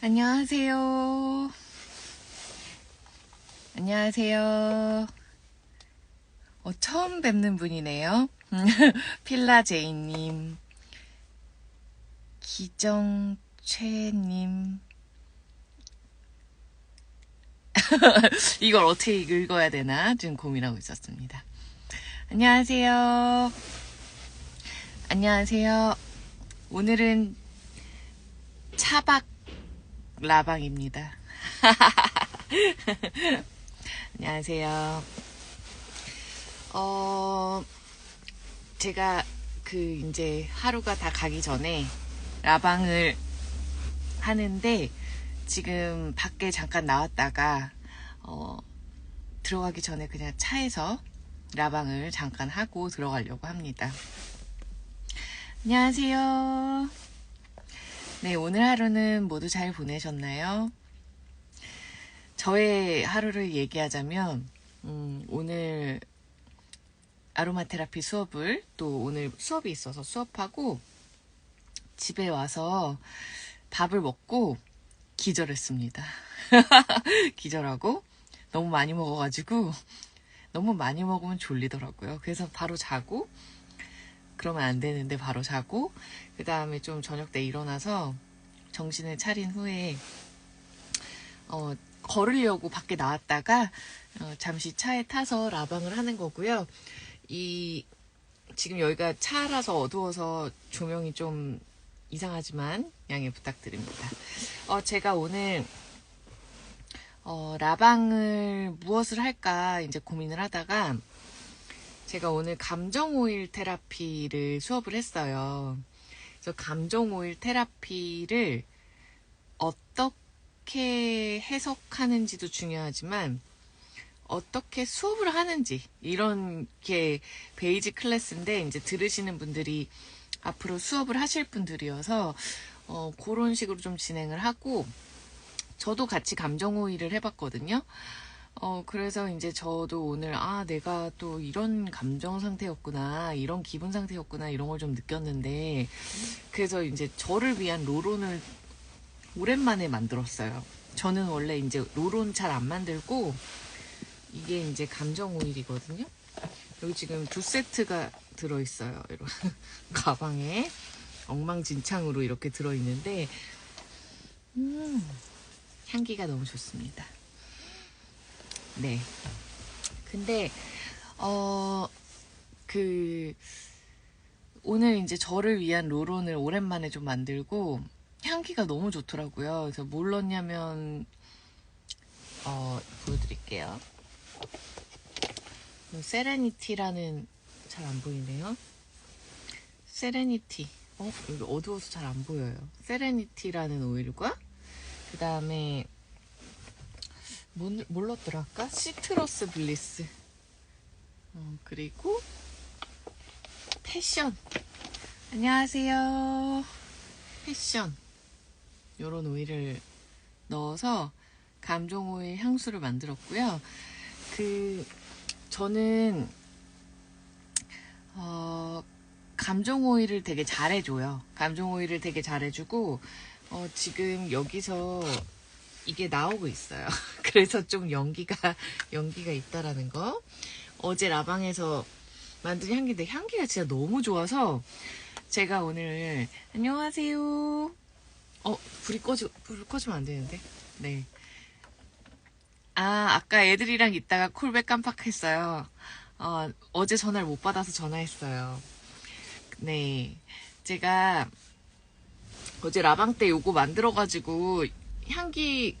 안녕하세요. 안녕하세요. 처음 뵙는 분이네요. 필라제이님, 기정채님. 이걸 어떻게 읽어야 되나 지금 고민하고 있었습니다. 안녕하세요. 안녕하세요. 오늘은 차박 라방입니다. 안녕하세요. 제가 이제 하루가 다 가기 전에 라방을 하는데 지금 밖에 잠깐 나왔다가 들어가기 전에 그냥 차에서 라방을 잠깐 하고 들어가려고 합니다. 안녕하세요. 네, 오늘 하루는 모두 잘 보내셨나요? 저의 하루를 얘기하자면 오늘 아로마 테라피 수업을 또 오늘 수업이 있어서 수업하고 집에 와서 밥을 먹고 기절했습니다. 기절하고 너무 많이 먹어가지고 너무 많이 먹으면 졸리더라고요. 그래서 바로 자고, 그러면 안 되는데 바로 자고, 그 다음에 좀 저녁 때 일어나서 정신을 차린 후에 걸으려고 밖에 나왔다가 잠시 차에 타서 라방을 하는 거고요. 지금 여기가 차라서 어두워서 조명이 좀 이상하지만 양해 부탁드립니다. 제가 오늘 라방을 무엇을 할까 이제 고민을 하다가 제가 오늘 감정오일 테라피를 수업을 했어요. 그래서 감정오일 테라피를 어떻게 해석하는지도 중요하지만 어떻게 수업을 하는지, 이런 게 베이직 클래스인데 이제 들으시는 분들이 앞으로 수업을 하실 분들이어서 그런 식으로 좀 진행을 하고, 저도 같이 감정오일을 해봤거든요. 그래서 이제 저도 오늘 내가 또 이런 감정 상태였구나, 이런 기분 상태였구나, 이런 걸 좀 느꼈는데, 그래서 이제 저를 위한 로론을 오랜만에 만들었어요. 저는 원래 이제 로론 잘 안 만들고, 이게 이제 감정 오일이거든요. 여기 지금 2세트가 들어있어요. 이런 가방에 엉망진창으로 이렇게 들어있는데 향기가 너무 좋습니다. 네. 근데 오늘 이제 저를 위한 로론을 오랜만에 좀 만들고 향기가 너무 좋더라고요. 그래서 뭘 넣냐면 보여드릴게요. 세레니티라는, 잘 안 보이네요. 세레니티. 여기 어두워서 잘 안 보여요. 세레니티라는 오일과 그 다음에 뭘 넣었더라 아까? 시트러스 블리스. 그리고 패션. 안녕하세요. 패션. 요런 오일을 넣어서 감정 오일 향수를 만들었고요. 저는 감정 오일을 되게 잘해줘요. 감정 오일을 되게 잘해주고 지금 여기서 이게 나오고 있어요. 그래서 좀 연기가 있다라는 거. 어제 라방에서 만든 향기인데 향기가 진짜 너무 좋아서 제가 오늘 안녕하세요. 불 꺼지면 안 되는데. 네. 아까 애들이랑 있다가 콜백 깜빡했어요. 어제 전화를 못 받아서 전화했어요. 네. 제가 어제 라방 때 요거 만들어가지고 향기,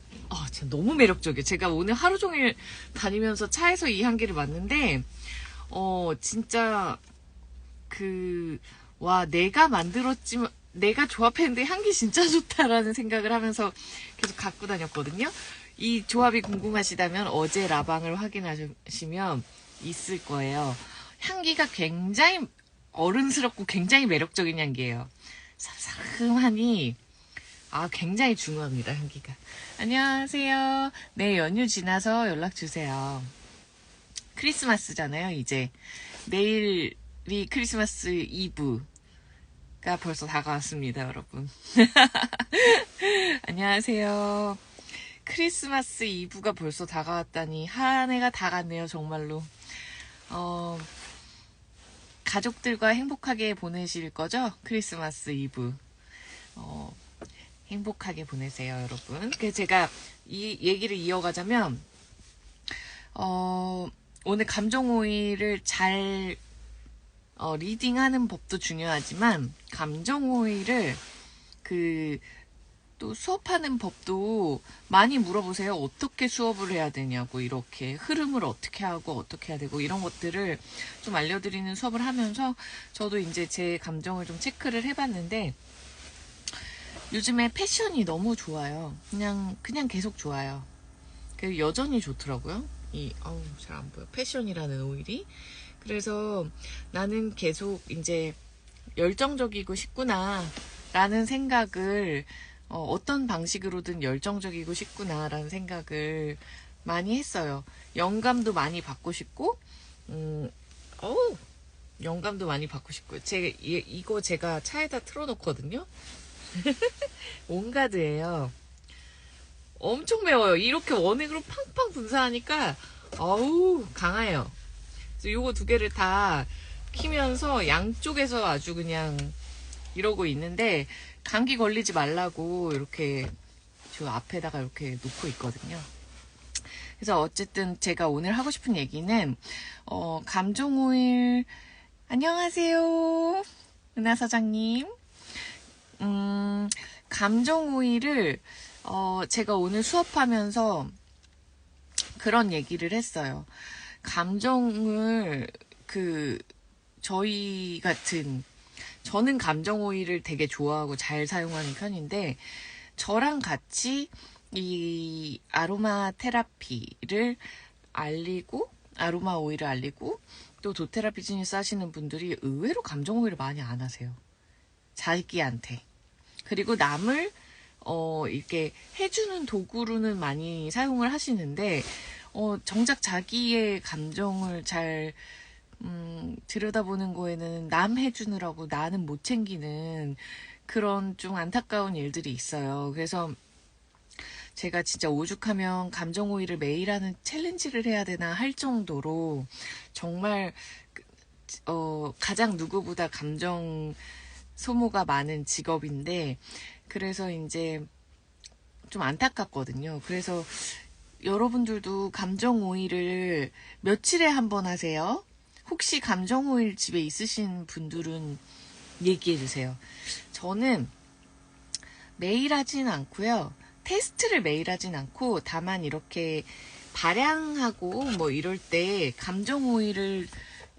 진짜 너무 매력적이에요. 제가 오늘 하루 종일 다니면서 차에서 이 향기를 맡는데, 진짜, 내가 만들었지만, 내가 조합했는데 향기 진짜 좋다라는 생각을 하면서 계속 갖고 다녔거든요. 이 조합이 궁금하시다면 어제 라방을 확인하시면 있을 거예요. 향기가 굉장히 어른스럽고 굉장히 매력적인 향기예요. 사슴하니 굉장히 중요합니다, 향기가. 안녕하세요. 네, 연휴 지나서 연락주세요. 크리스마스잖아요, 이제. 내일이 크리스마스 이브. 벌써 다가왔습니다, 여러분. 안녕하세요. 크리스마스 이브가 벌써 다가왔다니 한 해가 다 갔네요, 정말로. 가족들과 행복하게 보내실 거죠? 크리스마스 이브. 행복하게 보내세요, 여러분. 그래서 제가 이 얘기를 이어가자면, 오늘 감정오일을 잘 리딩하는 법도 중요하지만, 감정오일을 또 수업하는 법도 많이 물어보세요. 어떻게 수업을 해야 되냐고, 이렇게 흐름을 어떻게 하고 어떻게 해야 되고, 이런 것들을 좀 알려드리는 수업을 하면서 저도 이제 제 감정을 좀 체크를 해봤는데, 요즘에 패션이 너무 좋아요. 그냥 계속 좋아요. 여전히 좋더라고요. 잘 안 보여. 패션이라는 오일이. 그래서 나는 계속 이제 열정적이고 싶구나 라는 생각을 어떤 방식으로든 열정적이고 싶구나 라는 생각을 많이 했어요. 영감도 많이 받고 싶고 영감도 많이 받고 싶고 이거 제가 차에다 틀어놓거든요. 온가드예요. 엄청 매워요. 이렇게 원액으로 팡팡 분사하니까 강해요. 그래서 요거 두 개를 다 키면서 양쪽에서 아주 그냥 이러고 있는데, 감기 걸리지 말라고 이렇게 저 앞에다가 이렇게 놓고 있거든요. 그래서 어쨌든 제가 오늘 하고 싶은 얘기는 감정오일. 안녕하세요, 은하 사장님. 감정오일을 제가 오늘 수업하면서 그런 얘기를 했어요. 감정을 저는 감정오일을 되게 좋아하고 잘 사용하는 편인데, 저랑 같이 이 아로마 테라피를 알리고, 아로마 오일을 알리고, 또 도테라피 지니스 하시는 분들이 의외로 감정오일을 많이 안 하세요. 자기한테. 그리고 남을 이렇게 해주는 도구로는 많이 사용을 하시는데, 정작 자기의 감정을 잘 들여다보는 거에는 남 해주느라고 나는 못 챙기는 그런 좀 안타까운 일들이 있어요. 그래서 제가 진짜 오죽하면 감정오일을 매일 하는 챌린지를 해야 되나 할 정도로 정말 가장 누구보다 감정 소모가 많은 직업인데, 그래서 이제 좀 안타깝거든요. 그래서 여러분들도 감정오일을 며칠에 한 번 하세요? 혹시 감정오일 집에 있으신 분들은 얘기해주세요. 저는 매일 하진 않고요. 테스트를 매일 하진 않고, 다만 이렇게 발향하고 뭐 이럴 때 감정오일을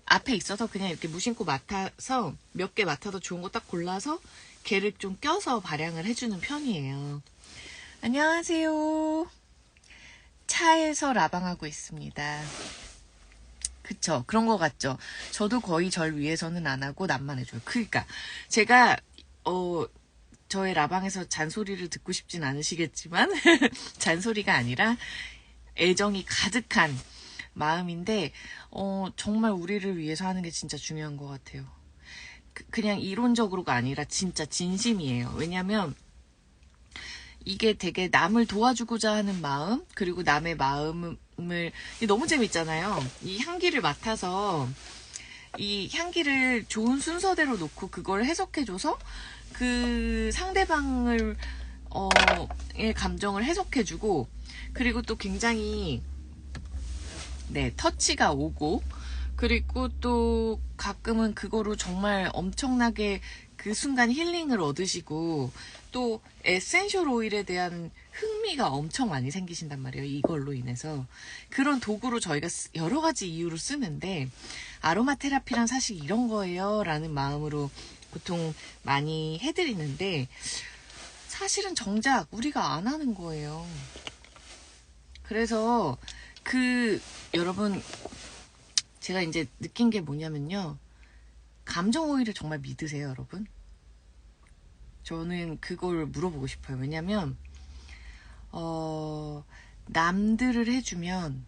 앞에 있어서 그냥 이렇게 무심코 맡아서 몇 개 맡아도 좋은 거 딱 골라서 걔를 좀 껴서 발향을 해주는 편이에요. 안녕하세요. 차에서 라방하고 있습니다. 그쵸? 그런 거 같죠? 저도 거의 절 위해서는 안 하고 남만 해줘요. 그러니까 제가 저의 라방에서 잔소리를 듣고 싶진 않으시겠지만 잔소리가 아니라 애정이 가득한 마음인데, 정말 우리를 위해서 하는 게 진짜 중요한 것 같아요. 그냥 이론적으로가 아니라 진짜 진심이에요. 왜냐면 이게 되게 남을 도와주고자 하는 마음, 그리고 남의 마음을, 너무 재밌잖아요. 이 향기를 맡아서 이 향기를 좋은 순서대로 놓고 그걸 해석해줘서 그 상대방을 의 감정을 해석해주고, 그리고 또 굉장히 터치가 오고, 그리고 또 가끔은 그거로 정말 엄청나게 그 순간 힐링을 얻으시고, 또 에센셜 오일에 대한 흥미가 엄청 많이 생기신단 말이에요. 이걸로 인해서. 그런 도구로 저희가 여러 가지 이유로 쓰는데, 아로마 테라피란 사실 이런 거예요 라는 마음으로 보통 많이 해드리는데, 사실은 정작 우리가 안 하는 거예요. 그래서 여러분, 제가 이제 느낀 게 뭐냐면요, 감정 오일을 정말 믿으세요, 여러분? 저는 그걸 물어보고 싶어요. 왜냐면 남들을 해주면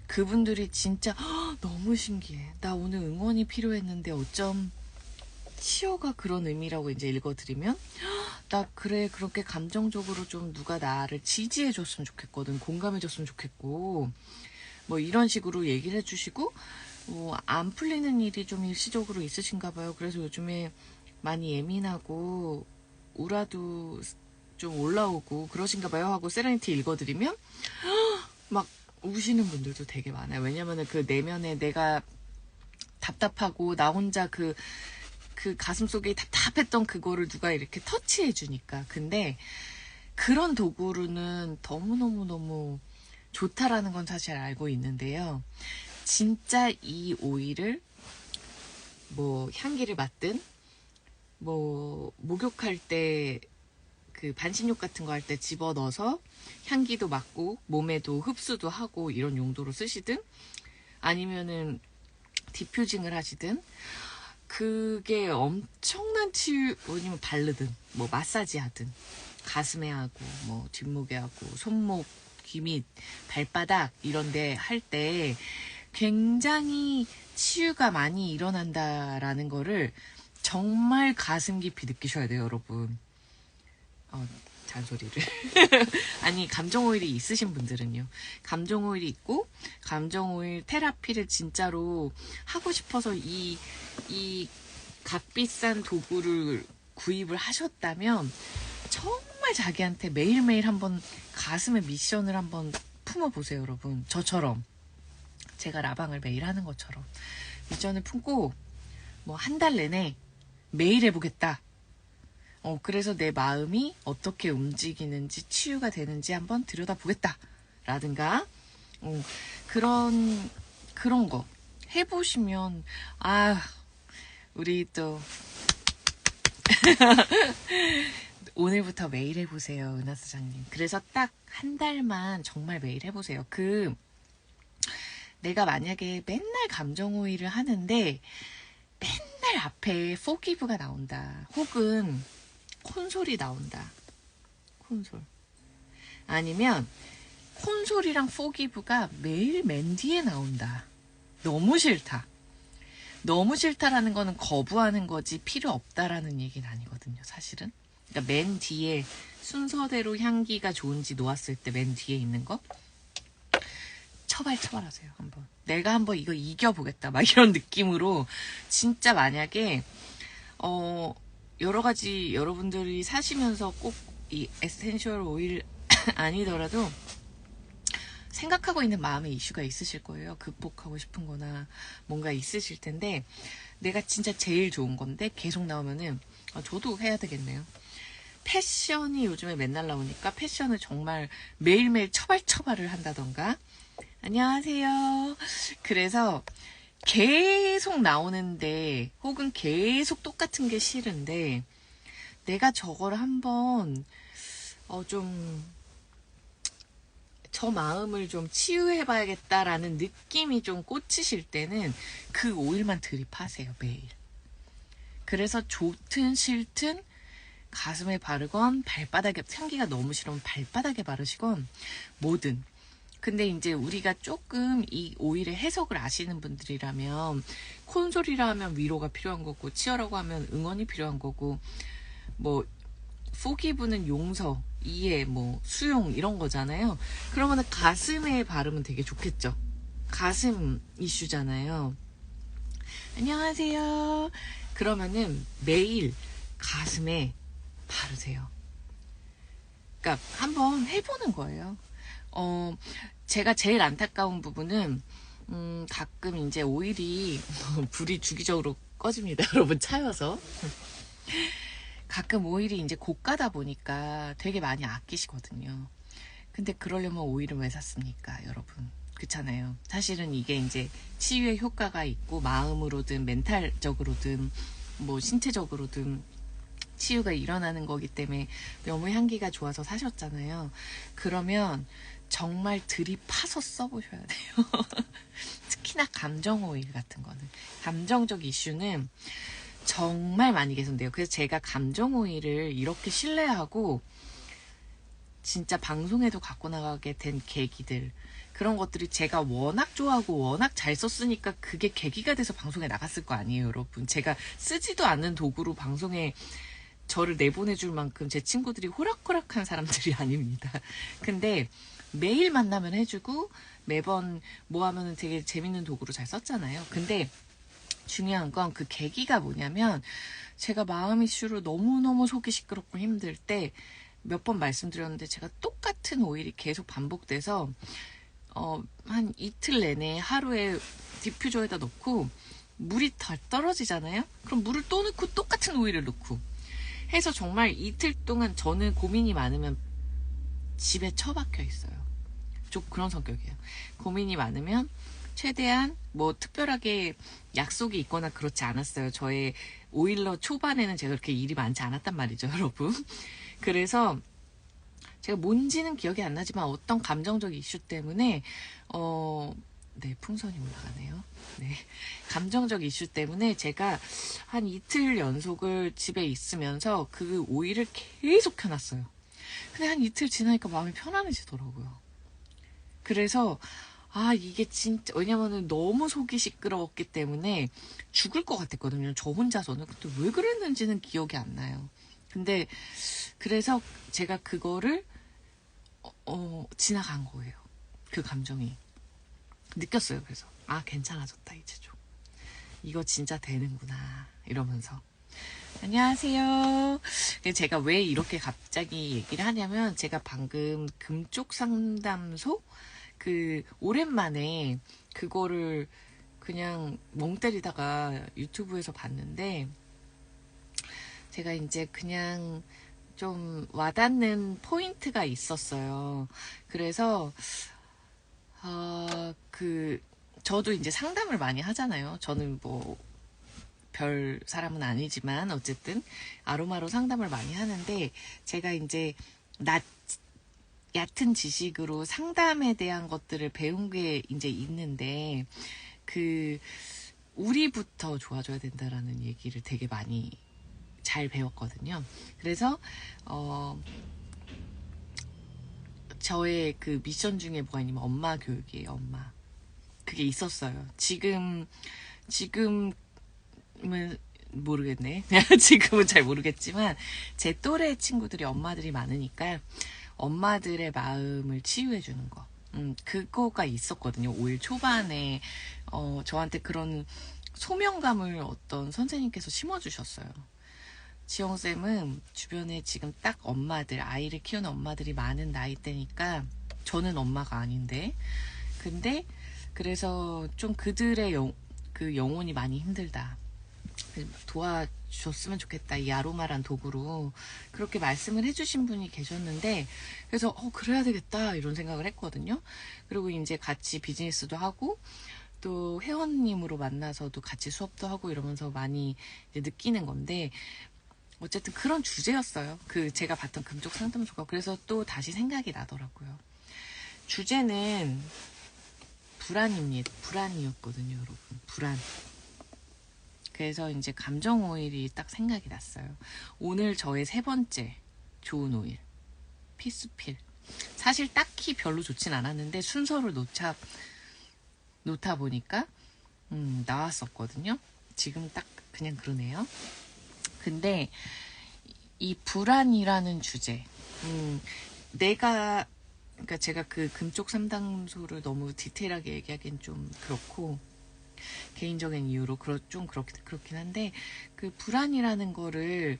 그분들이 진짜 너무 신기해, 나 오늘 응원이 필요했는데 어쩜 치유가 그런 의미라고 이제 읽어드리면, 나 그래, 그렇게 감정적으로 좀 누가 나를 지지해줬으면 좋겠거든. 공감해줬으면 좋겠고, 뭐 이런 식으로 얘기를 해주시고, 뭐 안 풀리는 일이 좀 일시적으로 있으신가 봐요. 그래서 요즘에 많이 예민하고 우라도 좀 올라오고 그러신가 봐요 하고 세레니티 읽어드리면 막 우시는 분들도 되게 많아요. 왜냐면은 그 내면에 내가 답답하고 나 혼자 그 가슴속에 답답했던 그거를 누가 이렇게 터치해 주니까. 근데 그런 도구로는 너무너무너무 좋다라는 건 사실 알고 있는데요. 진짜 이 오일을 뭐 향기를 맡든 뭐 목욕할 때 그 반신욕 같은 거 할 때 집어 넣어서 향기도 맡고 몸에도 흡수도 하고 이런 용도로 쓰시든 아니면은 디퓨징을 하시든 그게 엄청난 치유, 아니면 바르든 뭐 마사지 하든 가슴에 하고 뭐 뒷목에 하고 손목, 귀 밑, 발바닥 이런 데 할 때 굉장히 치유가 많이 일어난다라는 거를 정말 가슴 깊이 느끼셔야 돼요, 여러분. 잔소리를. 아니, 감정 오일이 있으신 분들은요. 감정 오일이 있고, 감정 오일 테라피를 진짜로 하고 싶어서 이 값비싼 도구를 구입을 하셨다면, 정말 자기한테 매일매일 한번 가슴에 미션을 한번 품어보세요, 여러분. 저처럼. 제가 라방을 매일 하는 것처럼. 미션을 품고, 뭐, 한 달 내내 매일 해보겠다. 그래서 내 마음이 어떻게 움직이는지 치유가 되는지 한번 들여다보겠다. 라든가, 그런 거 해보시면, 우리 또, 오늘부터 매일 해보세요, 은하 사장님. 그래서 딱 한 달만 정말 매일 해보세요. 내가 만약에 맨날 감정 오일을 하는데, 맨날 앞에 포기브가 나온다. 혹은, 콘솔이 나온다. 콘솔. 아니면 콘솔이랑 포기브가 매일 맨 뒤에 나온다. 너무 싫다. 너무 싫다라는 거는 거부하는 거지 필요 없다라는 얘기는 아니거든요, 사실은. 그러니까 맨 뒤에 순서대로 향기가 좋은지 놓았을 때 맨 뒤에 있는 거 처발하세요. 한번. 내가 한번 이거 이겨보겠다. 막 이런 느낌으로 진짜 만약에 여러 가지 여러분들이 사시면서 꼭 이 에센셜 오일 아니더라도 생각하고 있는 마음의 이슈가 있으실 거예요. 극복하고 싶은 거나 뭔가 있으실 텐데 내가 진짜 제일 좋은 건데 계속 나오면은 저도 해야 되겠네요. 패션이 요즘에 맨날 나오니까 패션을 정말 매일매일 처발을 한다던가. 안녕하세요. 그래서 계속 나오는데 혹은 계속 똑같은 게 싫은데 내가 저걸 한번 저 마음을 좀 치유해봐야겠다라는 느낌이 좀 꽂히실 때는 그 오일만 들이파세요, 매일. 그래서 좋든 싫든 가슴에 바르건 발바닥에, 향기가 너무 싫으면 발바닥에 바르시건 뭐든. 근데 이제 우리가 조금 이 오일의 해석을 아시는 분들이라면 콘솔이라 하면 위로가 필요한 거고 치어라고 하면 응원이 필요한 거고 뭐 포기브는 용서, 이해, 뭐 수용 이런 거잖아요. 그러면은 가슴에 바르면 되게 좋겠죠. 가슴 이슈잖아요. 안녕하세요. 그러면은 매일 가슴에 바르세요. 그러니까 한번 해보는 거예요. 제가 제일 안타까운 부분은 가끔 이제 오일이 불이 주기적으로 꺼집니다. 여러분 차여서. 가끔 오일이 이제 고가다 보니까 되게 많이 아끼시거든요. 근데 그러려면 오일은 왜 샀습니까, 여러분? 그렇잖아요. 사실은 이게 이제 치유의 효과가 있고 마음으로든 멘탈적으로든 뭐 신체적으로든 치유가 일어나는 거기 때문에 너무 향기가 좋아서 사셨잖아요. 그러면 정말 들이파서 써보셔야 돼요. 특히나 감정 오일 같은 거는. 감정적 이슈는 정말 많이 개선돼요. 그래서 제가 감정 오일을 이렇게 신뢰하고 진짜 방송에도 갖고 나가게 된 계기들. 그런 것들이 제가 워낙 좋아하고 워낙 잘 썼으니까 그게 계기가 돼서 방송에 나갔을 거 아니에요, 여러분. 제가 쓰지도 않는 도구로 방송에 저를 내보내줄 만큼 제 친구들이 호락호락한 사람들이 아닙니다. 근데 매일 만나면 해주고 매번 뭐 하면은 되게 재밌는 도구로 잘 썼잖아요. 근데 중요한 건 그 계기가 뭐냐면 제가 마음 이슈로 너무너무 속이 시끄럽고 힘들 때 몇 번 말씀드렸는데 제가 똑같은 오일이 계속 반복돼서 한 이틀 내내 하루에 디퓨저에다 넣고 물이 다 떨어지잖아요. 그럼 물을 또 넣고 똑같은 오일을 넣고 해서 정말 이틀 동안 저는 고민이 많으면 집에 처박혀 있어요. 좀 그런 성격이에요. 고민이 많으면 최대한 뭐 특별하게 약속이 있거나 그렇지 않았어요. 저의 오일러 초반에는 제가 그렇게 일이 많지 않았단 말이죠, 여러분. 그래서 제가 뭔지는 기억이 안 나지만 어떤 감정적 이슈 때문에 네, 풍선이 올라가네요. 네, 감정적 이슈 때문에 제가 한 이틀 연속을 집에 있으면서 그 오일을 계속 켜놨어요. 근데 한 이틀 지나니까 마음이 편안해지더라고요. 그래서 이게 진짜 왜냐면은 너무 속이 시끄러웠기 때문에 죽을 것 같았거든요. 저 혼자서는. 근데 왜 그랬는지는 기억이 안 나요. 근데 그래서 제가 그거를 지나간 거예요. 그 감정이 느꼈어요. 그래서 괜찮아졌다 이제 좀 이거 진짜 되는구나 이러면서. 안녕하세요. 제가 왜 이렇게 갑자기 얘기를 하냐면 제가 방금 금쪽 상담소 오랜만에 그거를 그냥 멍 때리다가 유튜브에서 봤는데 제가 이제 그냥 좀 와닿는 포인트가 있었어요. 그래서 저도 이제 상담을 많이 하잖아요. 저는 뭐 별 사람은 아니지만 어쨌든 아로마로 상담을 많이 하는데 제가 이제 얕은 지식으로 상담에 대한 것들을 배운 게 이제 있는데 우리부터 좋아져야 된다라는 얘기를 되게 많이 잘 배웠거든요. 그래서 저의 그 미션 중에 뭐가 있냐면 엄마 교육이에요. 엄마. 그게 있었어요. 지금은 모르겠네. 지금은 잘 모르겠지만 제 또래 친구들이 엄마들이 많으니까 엄마들의 마음을 치유해 주는 거. 그거가 있었거든요. 5일 초반에 저한테 그런 소명감을 어떤 선생님께서 심어주셨어요. 지영쌤은 주변에 지금 딱 엄마들, 아이를 키우는 엄마들이 많은 나이대니까 저는 엄마가 아닌데 근데 그래서 좀 그들의 그 영혼이 많이 힘들다. 도와줬으면 좋겠다. 이 아로마란 도구로 그렇게 말씀을 해주신 분이 계셨는데 그래서 그래야 되겠다 이런 생각을 했거든요. 그리고 이제 같이 비즈니스도 하고 또 회원님으로 만나서도 같이 수업도 하고 이러면서 많이 이제 느끼는 건데 어쨌든 그런 주제였어요. 제가 봤던 금쪽 상담소가. 그래서 또 다시 생각이 나더라고요. 주제는 불안이었거든요, 여러분. 불안. 그래서 이제 감정 오일이 딱 생각이 났어요. 오늘 저의 3번째 좋은 오일. 피스필. 사실 딱히 별로 좋진 않았는데 순서를 놓다 보니까 나왔었거든요. 지금 딱 그냥 그러네요. 근데 이 불안이라는 주제, 그러니까 제가 그 금쪽 상담소를 너무 디테일하게 얘기하기엔 좀 그렇고 개인적인 이유로 좀 그렇긴 한데 그 불안이라는 거를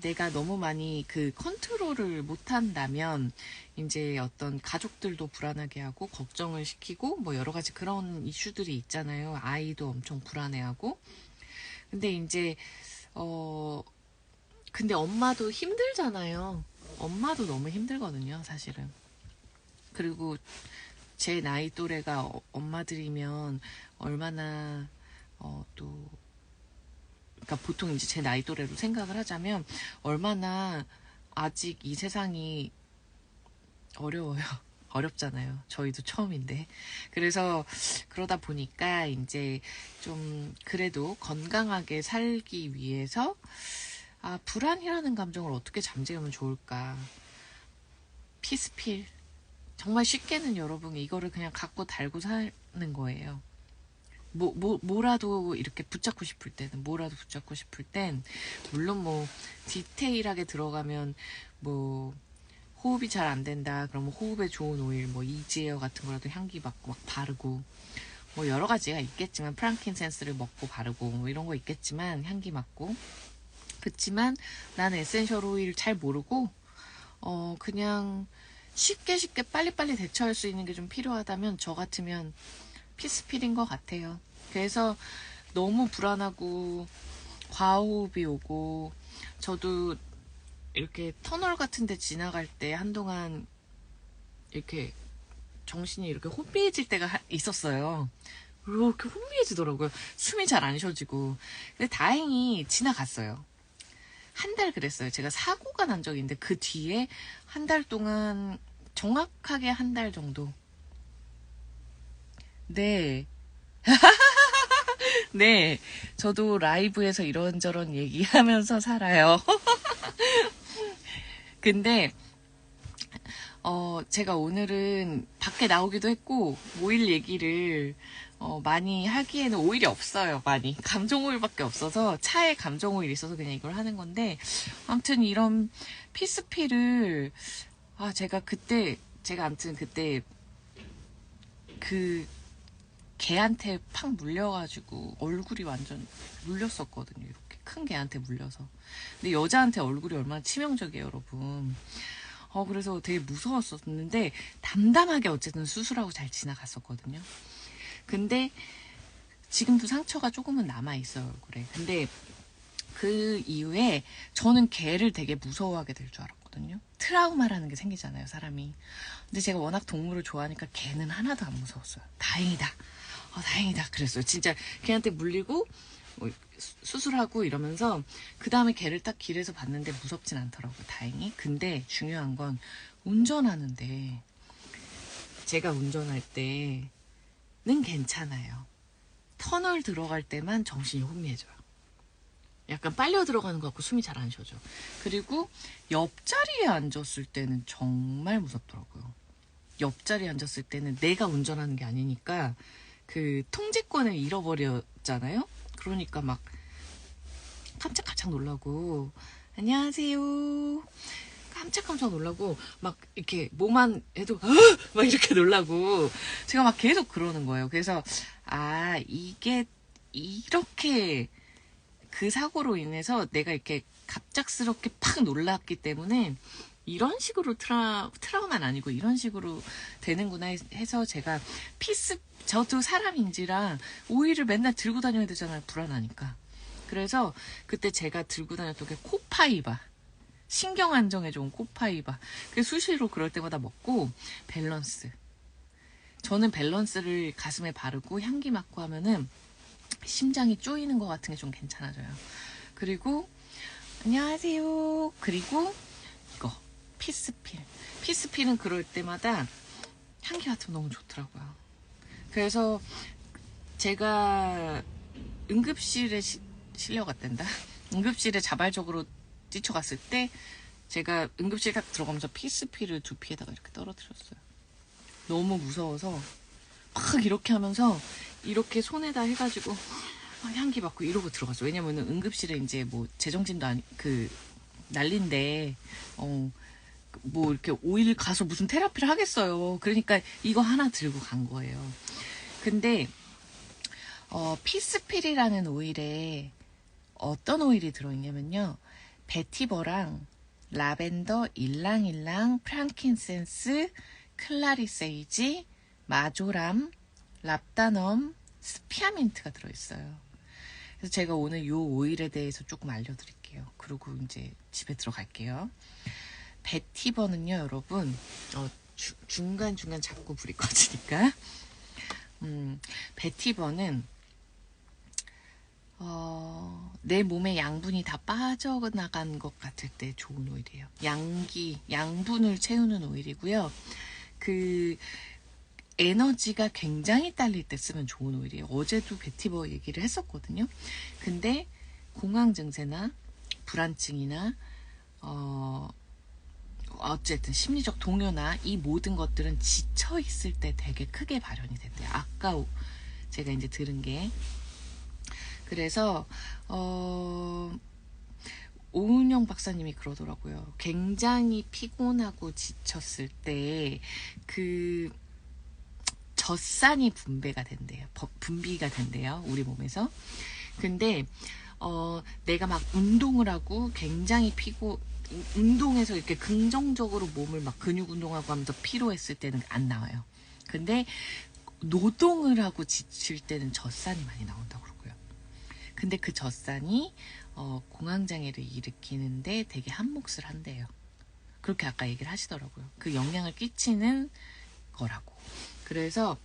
내가 너무 많이 컨트롤을 못한다면 이제 어떤 가족들도 불안하게 하고 걱정을 시키고 뭐 여러 가지 그런 이슈들이 있잖아요. 아이도 엄청 불안해하고. 근데 이제 근데 엄마도 힘들잖아요. 엄마도 너무 힘들거든요, 사실은. 그리고 제 나이 또래가 엄마들이면 얼마나 그러니까 보통 이제 제 나이 또래로 생각을 하자면 얼마나 아직 이 세상이 어려워요. 어렵잖아요. 저희도 처음인데. 그래서 그러다 보니까 이제 좀 그래도 건강하게 살기 위해서 불안이라는 감정을 어떻게 잠재우면 좋을까. 피스필 정말 쉽게는 여러분 이거를 그냥 갖고 달고 사는 거예요. 뭐라도 이렇게 붙잡고 싶을 때는, 뭐라도 붙잡고 싶을 땐, 물론 뭐, 디테일하게 들어가면, 뭐, 호흡이 잘 안 된다. 그러면 호흡에 좋은 오일, 뭐, 이지에어 같은 거라도 향기 맡고 막 바르고, 뭐, 여러 가지가 있겠지만, 프랑킨센스를 먹고 바르고, 뭐, 이런 거 있겠지만, 향기 맡고. 그렇지만, 나는 에센셜 오일 잘 모르고, 그냥 쉽게 빨리빨리 대처할 수 있는 게 좀 필요하다면, 저 같으면 피스필인 것 같아요. 그래서 너무 불안하고 과호흡이 오고, 저도 이렇게 터널 같은 데 지나갈 때 한동안 이렇게 정신이 이렇게 혼미해질 때가 있었어요. 이렇게 혼미해지더라고요. 숨이 잘 안 쉬어지고. 근데 다행히 지나갔어요. 한 달 그랬어요. 제가 사고가 난 적이 있는데 그 뒤에 한 달 동안, 정확하게 한 달 정도. 네. 네. 저도 라이브에서 이런저런 얘기하면서 살아요. 근데 제가 오늘은 밖에 나오기도 했고 오일 얘기를 많이 하기에는 오일이 없어요. 많이 감정 오일밖에 없어서, 차에 감정 오일이 있어서 그냥 이걸 하는 건데, 아무튼 이런 피스필을 제가 아무튼 그때 그 개한테 팍 물려가지고 얼굴이 완전 물렸었거든요. 이렇게 큰 개한테 물려서. 근데 여자한테 얼굴이 얼마나 치명적이에요, 여러분. 그래서 되게 무서웠었는데 담담하게 어쨌든 수술하고 잘 지나갔었거든요. 근데 지금도 상처가 조금은 남아있어요, 얼굴에. 근데 그 이후에 저는 개를 되게 무서워하게 될 줄 알았거든요. 트라우마라는 게 생기잖아요, 사람이. 근데 제가 워낙 동물을 좋아하니까 개는 하나도 안 무서웠어요. 다행이다. 다행이다. 그랬어요. 진짜 걔한테 물리고 수술하고 이러면서 그 다음에 걔를 딱 길에서 봤는데 무섭진 않더라고요. 다행히. 근데 중요한 건 운전하는데, 제가 운전할 때는 괜찮아요. 터널 들어갈 때만 정신이 혼미해져요. 약간 빨려 들어가는 것 같고 숨이 잘 안 쉬어져. 그리고 옆자리에 앉았을 때는 정말 무섭더라고요. 옆자리에 앉았을 때는 내가 운전하는 게 아니니까 그 통제권을 잃어버렸잖아요. 그러니까 막 깜짝깜짝 놀라고, 안녕하세요, 깜짝깜짝 놀라고, 막 이렇게 뭐만 해도 막 이렇게 놀라고, 제가 막 계속 그러는 거예요. 그래서 이게 이렇게 그 사고로 인해서 내가 이렇게 갑작스럽게 팍 놀랐기 때문에 이런 식으로 트라우마는 아니고 이런 식으로 되는구나 해서, 제가 저도 사람인지라 오일을 맨날 들고 다녀야 되잖아요. 불안하니까. 그래서 그때 제가 들고 다녔던 게 코파이바. 신경 안정에 좋은 코파이바. 수시로 그럴 때마다 먹고, 밸런스. 저는 밸런스를 가슴에 바르고 향기 맡고 하면은 심장이 쪼이는 것 같은 게 좀 괜찮아져요. 그리고 안녕하세요. 그리고 이거 피스필. 피스필은 그럴 때마다 향기 맡으면 너무 좋더라고요. 그래서 제가 응급실에 실려갔댄다. 응급실에 자발적으로 뛰쳐갔을 때 제가 응급실 딱 들어가면서 피스필을 두피에다가 이렇게 떨어뜨렸어요. 너무 무서워서 막 이렇게 하면서 이렇게 손에다 해가지고 향기 맡고 이러고 들어갔어요. 왜냐면은 응급실에 이제 뭐 제정신도 난린데 뭐 이렇게 오일 가서 무슨 테라피를 하겠어요. 그러니까 이거 하나 들고 간 거예요. 근데 피스필이라는 오일에 어떤 오일이 들어있냐면요, 베티버랑 라벤더, 일랑일랑, 프랑킨센스, 클라리세이지, 마조람, 랍다넘, 스피아민트가 들어있어요. 그래서 제가 오늘 이 오일에 대해서 조금 알려드릴게요. 그리고 이제 집에 들어갈게요. 베티버는요, 여러분, 중간중간 자꾸 불이 꺼지니까. 베티버는 내 몸에 양분이 다 빠져나간 것 같을 때 좋은 오일이에요. 양분을 채우는 오일이고요. 그 에너지가 굉장히 딸릴 때 쓰면 좋은 오일이에요. 어제도 베티버 얘기를 했었거든요. 근데 공황 증세나 불안증이나 어쨌든 심리적 동요나 이 모든 것들은 지쳐 있을 때 되게 크게 발현이 된대요. 아까 제가 이제 들은 게. 그래서 오은영 박사님이 그러더라고요. 굉장히 피곤하고 지쳤을 때 그 젖산이 분비가 된대요. 우리 몸에서. 근데 내가 막 운동을 하고 굉장히 운동해서 이렇게 긍정적으로 몸을 막 근육 운동하고 하면서 피로했을 때는 안 나와요. 근데 노동을 하고 지칠 때는 젖산이 많이 나온다고 그러고요. 근데 그 젖산이 공황장애를 일으키는데 되게 한몫을 한대요. 그렇게 아까 얘기를 하시더라고요. 그 영향을 끼치는 거라고. 그래서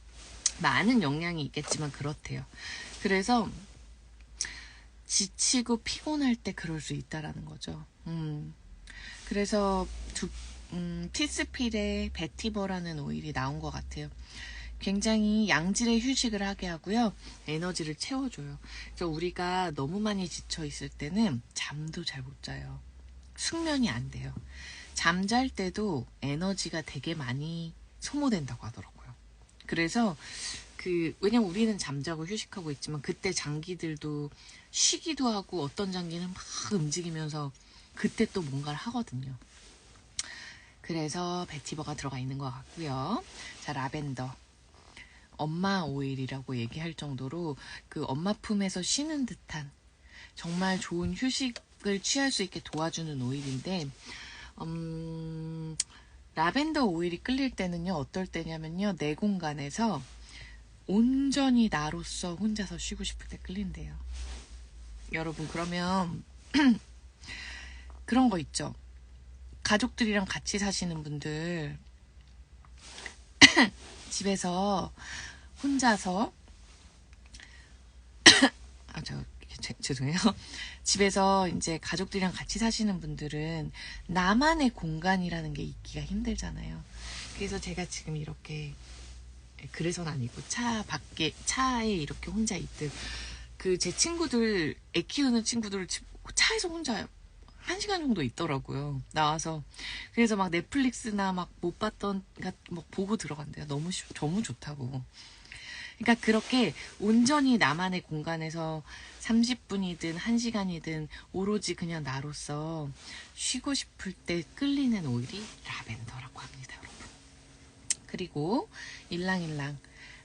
많은 영향이 있겠지만 그렇대요. 그래서 지치고 피곤할 때 그럴 수 있다라는 거죠. 그래서 피스필에 베티버라는 오일이 나온 것 같아요. 굉장히 양질의 휴식을 하게 하고요. 에너지를 채워줘요. 그래서 우리가 너무 많이 지쳐 있을 때는 잠도 잘 못 자요. 숙면이 안 돼요. 잠잘 때도 에너지가 되게 많이 소모된다고 하더라고요. 그래서 왜냐면 우리는 잠자고 휴식하고 있지만 그때 장기들도 쉬기도 하고 어떤 장기는 막 움직이면서 그때 또 뭔가를 하거든요. 그래서 베티버가 들어가 있는 것 같고요. 자, 라벤더. 엄마 오일이라고 얘기할 정도로 그 엄마 품에서 쉬는 듯한 정말 좋은 휴식을 취할 수 있게 도와주는 오일인데, 라벤더 오일이 끌릴 때는요, 어떨 때냐면요, 내 공간에서 온전히 나로서 혼자서 쉬고 싶을 때 끌린대요. 여러분, 그러면 그런 거 있죠. 가족들이랑 같이 사시는 분들 집에서 혼자서 죄송해요. 집에서 이제 가족들이랑 같이 사시는 분들은 나만의 공간이라는 게 있기가 힘들잖아요. 그래서 제가 지금 이렇게, 그래서는 아니고 차에 이렇게 혼자 있듯, 제 친구들, 애 키우는 친구들 차에서 혼자 1시간 정도 있더라고요. 나와서. 그래서 막 넷플릭스나 막 못 봤던, 막 보고 들어간대요. 너무 좋다고. 그러니까 그렇게 온전히 나만의 공간에서 30분이든 1시간이든 오로지 그냥 나로서 쉬고 싶을 때 끌리는 오일이 라벤더라고 합니다, 여러분. 그리고 일랑일랑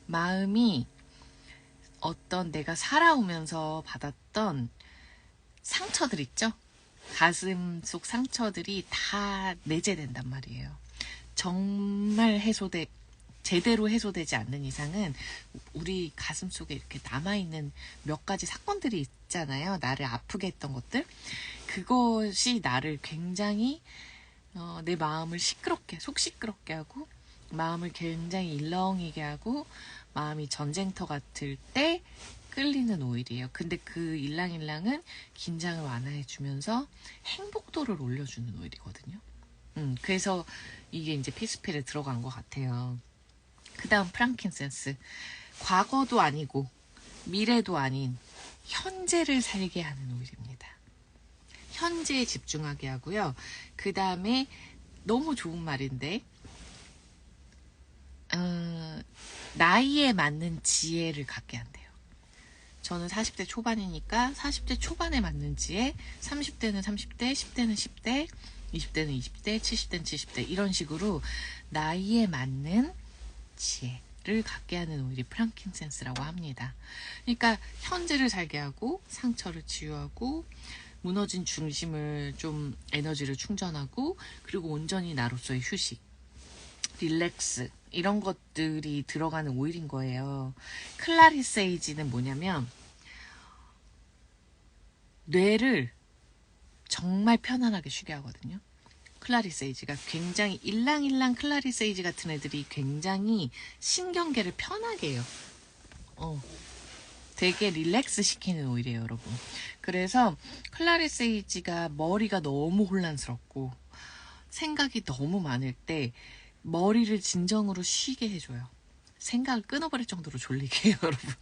마음이 어떤 내가 살아오면서 받았던 상처들 있죠? 가슴 속 상처들이 다 내재된단 말이에요. 정말 제대로 해소되지 않는 이상은 우리 가슴 속에 이렇게 남아있는 몇 가지 사건들이 있잖아요. 나를 아프게 했던 것들. 그것이 나를 굉장히 내 마음을 속 시끄럽게 하고 마음을 굉장히 일렁이게 하고 마음이 전쟁터 같을 때 끌리는 오일이에요. 근데 그 일랑일랑은 긴장을 완화해주면서 행복도를 올려주는 오일이거든요. 그래서 이게 이제 피스필에 들어간 것 같아요. 그 다음 프랑킨센스. 과거도 아니고 미래도 아닌 현재를 살게 하는 오일입니다. 현재에 집중하게 하고요. 그 다음에 너무 좋은 말인데 나이에 맞는 지혜를 갖게 한대요. 저는 40대 초반이니까 40대 초반에 맞는 지혜, 30대는 30대, 10대는 10대, 20대는 20대, 70대는 70대 이런 식으로 나이에 맞는 지혜를 갖게 하는 오일이 프랑킨센스라고 합니다. 그러니까 현재를 살게 하고 상처를 치유하고 무너진 중심을 좀 에너지를 충전하고 그리고 온전히 나로서의 휴식, 릴렉스 이런 것들이 들어가는 오일인 거예요. 클라리세이지는 뭐냐면 뇌를 정말 편안하게 쉬게 하거든요. 클라리세이지가 굉장히 일랑일랑 클라리세이지 같은 애들이 굉장히 신경계를 편하게 해요. 되게 릴렉스 시키는 오일이에요, 여러분. 그래서 클라리세이지가 머리가 너무 혼란스럽고 생각이 너무 많을 때 머리를 진정으로 쉬게 해줘요. 생각을 끊어버릴 정도로 졸리게 해요, 여러분.